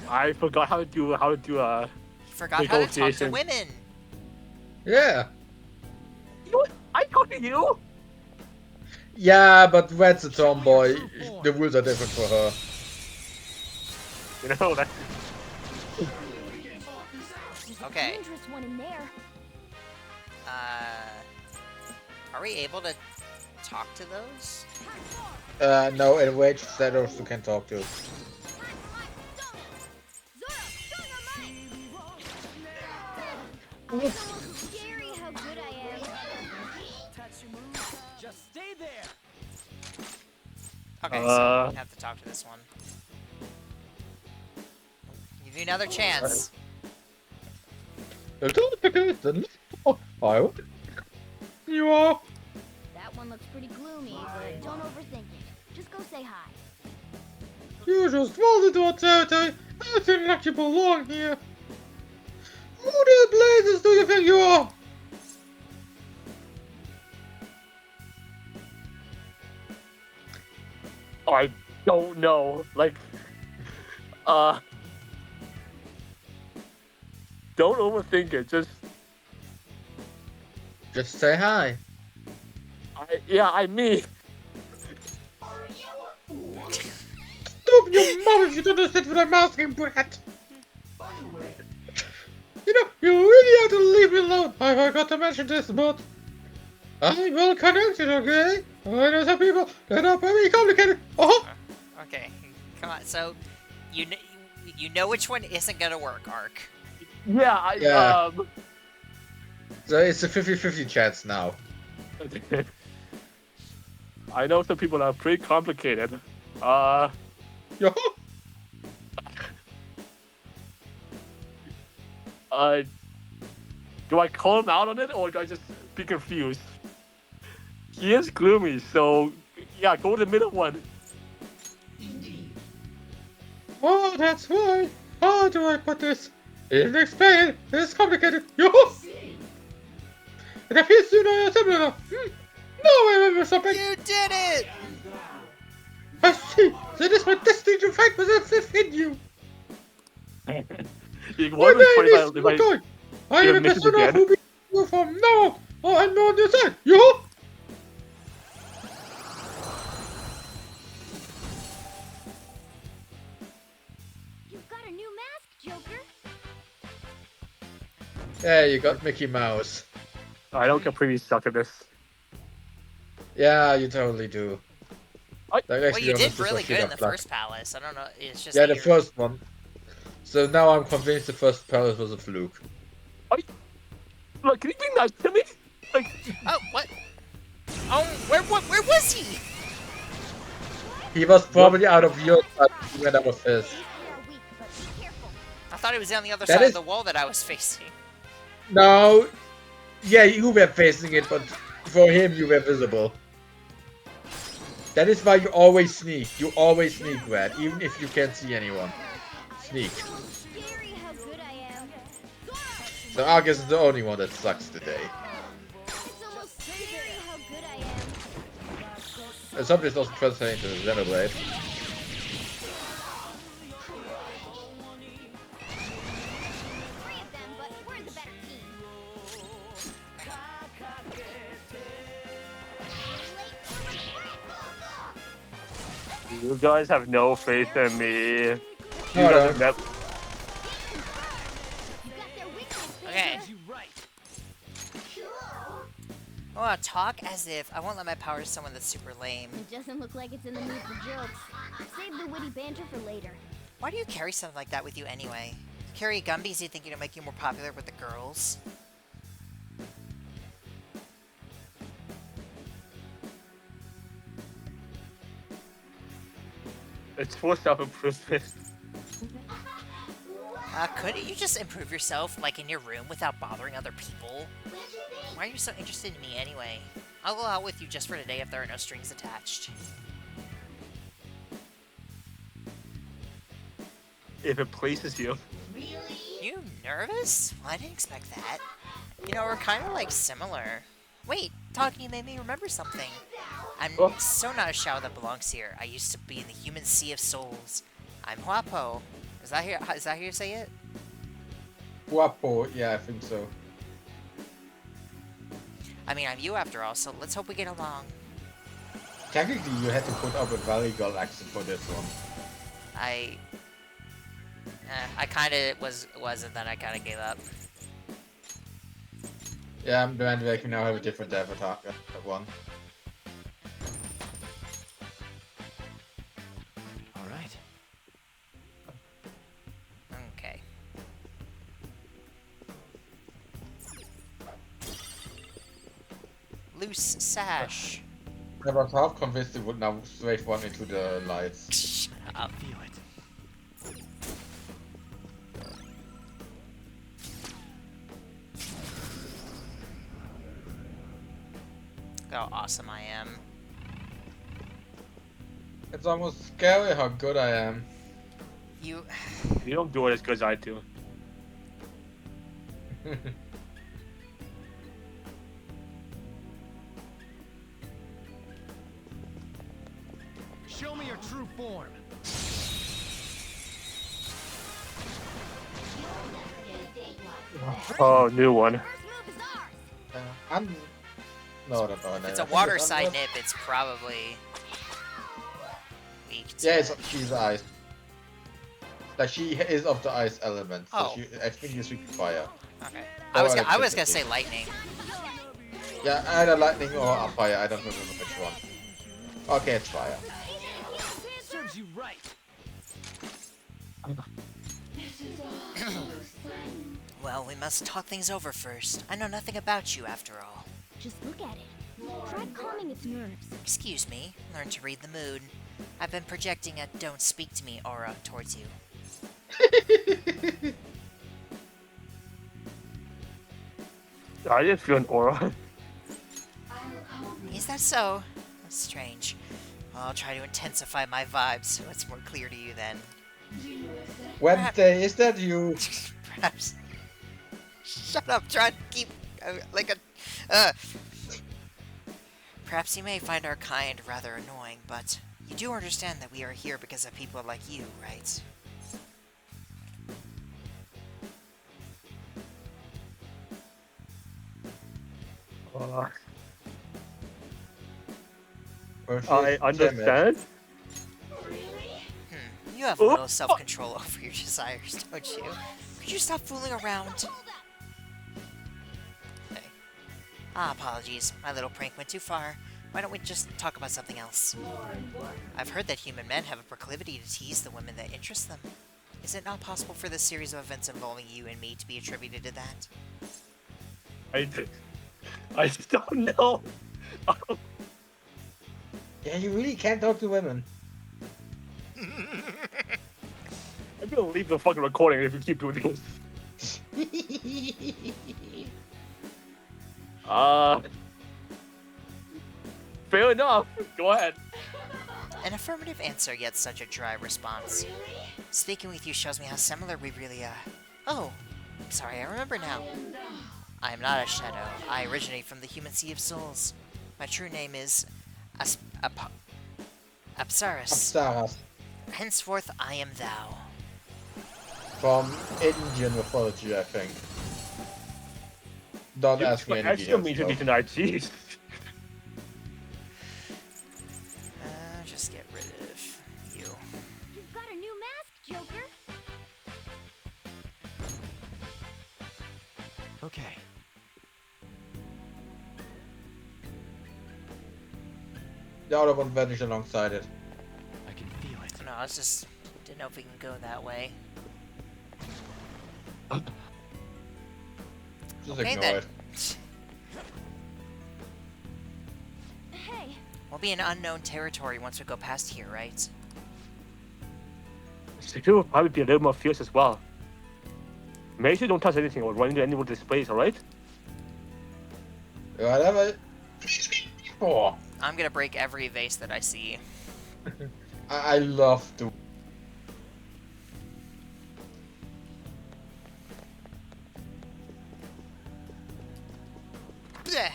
I forgot how to do Forgot how to talk to negotiation. women. Yeah. You know what? I talk to you. Yeah, but Red's a tomboy. The rules are different for her. You know that. Okay. Dangerous one in there. Are we able to talk to those? No, enraged shadows you can talk to. Scary how good I am. Just stay there. Okay, so we have to talk to this one. Give you another chance. You are. That one looks pretty gloomy, but don't overthink it. Just go say hi. You just wanted to territory. I feel like you belong here. Who the blazes do you think you are? I don't know. Like, don't overthink it. Just say hi. I mean. Stop your mouth if you don't understand what I'm asking, Brett. You know, you really have to leave me alone. I forgot to mention this, but I'm well connected, okay? I know some people that are very complicated. Okay, come on. So, you know which one isn't gonna work, Ark. Yeah, Yeah. So it's a 50-50 chance now. I know some people are pretty complicated. Yo. Do I call him out on it or do I just be confused? He is gloomy, so yeah, go with the middle one. Oh, that's right. How do I put this? Even explain. It's complicated. Yo. It appears you know you're similar. Now I remember something. You did it! I see. So it is my destiny to fight with the fifth in you. It My was name is funny if Mukai. I am a miss it persona again. who be you from now on. I'm on your side. Yo. You've got a new mask, Joker. Yeah, you got Mickey Mouse. I don't completely suck at this. Yeah, you totally do. I- Well, you did really good in the first palace. I don't know. It's just Yeah, that the first one. So now I'm convinced the first palace was a fluke. Look, can you be nice to me? Like, Oh, what? Oh, where was he? He was probably out of your sight when I was his. They are weak, but be careful. I thought he was on the other That side is- of the wall that I was facing. No. Yeah, you were facing it, but for him you were visible. That is why you always sneak. You always sneak, Brad, even if you can't see anyone. Sneak. Scary how good I am. So Argus is the only one that sucks today. It's almost scary how good I am. And somebody's also translating to the Xenoblade. Three of them, but we're the better team. you guys have no faith in me. You No, guys no. have never. You got their weakness, Okay. You right. I want to talk as if I won't let my power to someone that's super lame. It doesn't look like it's in the mood for jokes. Save the witty banter for later. Why do you carry something like that with you anyway? Carry Gumbies, you think it'll make you more popular with the girls? It's for self-improvement. Couldn't you just improve yourself, like, in your room without bothering other people? Why are you so interested in me anyway? I'll go out with you just for today if there are no strings attached. If it pleases you. You nervous? Well, I didn't expect that. You know, we're kind of, like, similar. Wait, talking made me remember something. I'm so not a Shao that belongs here. I used to be in the human sea of souls. I'm Huapo. Is that how you say it? Guapo, yeah, I think so. I mean, I'm you after all, so let's hope we get along. Technically, you had to put up a Valley Girl accent for this one. I kind of was, and then I kind of gave up. Yeah, I'm glad we can now have a different avatar one. All right. Okay. Loose sash. I was half convinced it would now wave one into the lights. Shut up. Feel it. Look how awesome I am. It's almost scary how good I am. You... You don't do it as good as I do. Show me your true form. Oh, new one. I'm... No, no, no, no. If it's a water side nip, it's probably... weak to... Yeah, she's ice. Like, she is of the ice element, so Oh. I think she's weak to fire. Okay. Or I was gonna electricity. say lightning. Yeah, either lightning or fire, I don't remember which one. Okay, it's fire. Serves you right. Well, we must talk things over first. I know nothing about you, after all. Just look at it. Try calming its nerves. Excuse me. Learn to read the mood. I've been projecting a don't speak to me aura towards you. I didn't feel an aura. Is that so? That's strange. I'll try to intensify my vibes so it's more clear to you then. Wednesday, is that you? Perhaps. Shut up, try to keep Perhaps you may find our kind rather annoying, but you do understand that we are here because of people like you, right? I understand. You have a little self-control over your desires, don't you? Could you stop fooling around? Okay. Apologies. My little prank went too far. Why don't we just talk about something else? I've heard that human men have a proclivity to tease the women that interest them. Is it not possible for this series of events involving you and me to be attributed to that? I just don't know. Yeah, you really can't talk to women. I'm gonna leave the fucking recording if you keep doing this. Fair enough. Go ahead. An affirmative answer, yet such a dry response. Speaking with you shows me how similar we really are. Oh, I'm sorry, I remember now. I am not a shadow. I originate from the human sea of souls. My true name is Apsaras. Apsaras. Henceforth, I am thou. From Indian mythology, I think. Don't ask me any Actually, details. me to though. be tonight, jeez. Just get rid of you. You've got a new mask, Joker. Okay. The other one vanished alongside it. I can feel it. No, I was just didn't know if we can go that way. Just Okay, ignore then. it. Hey, We'll be in unknown territory once we go past here, right? Security will probably be a little more fierce as well. Make sure you don't touch anything or run into anyone displays, alright? Whatever. Oh, I'm gonna break every vase that I see. I love the. Blech.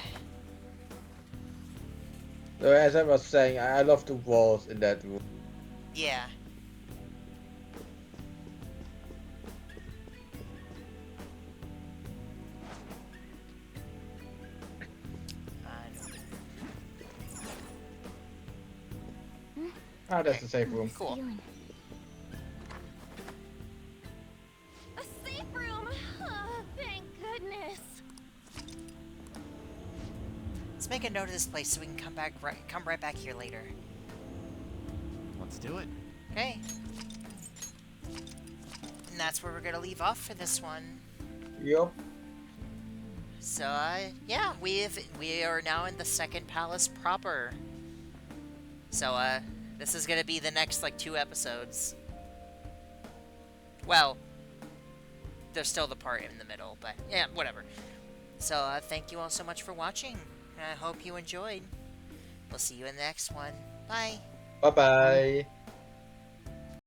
So as I was saying, I love the walls in that room. Yeah. Ah, that's the safe room. Cool. Feeling. A safe room! Oh, thank goodness. Let's make a note of this place so we can come right back here later. Let's do it. Okay. And that's where we're gonna leave off for this one. Yup. So, yeah, we are now in the second palace proper. So, this is gonna be the next, like, 2 episodes. Well, there's still the part in the middle, but, yeah, whatever. So, thank you all so much for watching. I hope you enjoyed. We'll see you in the next one. Bye. Bye bye.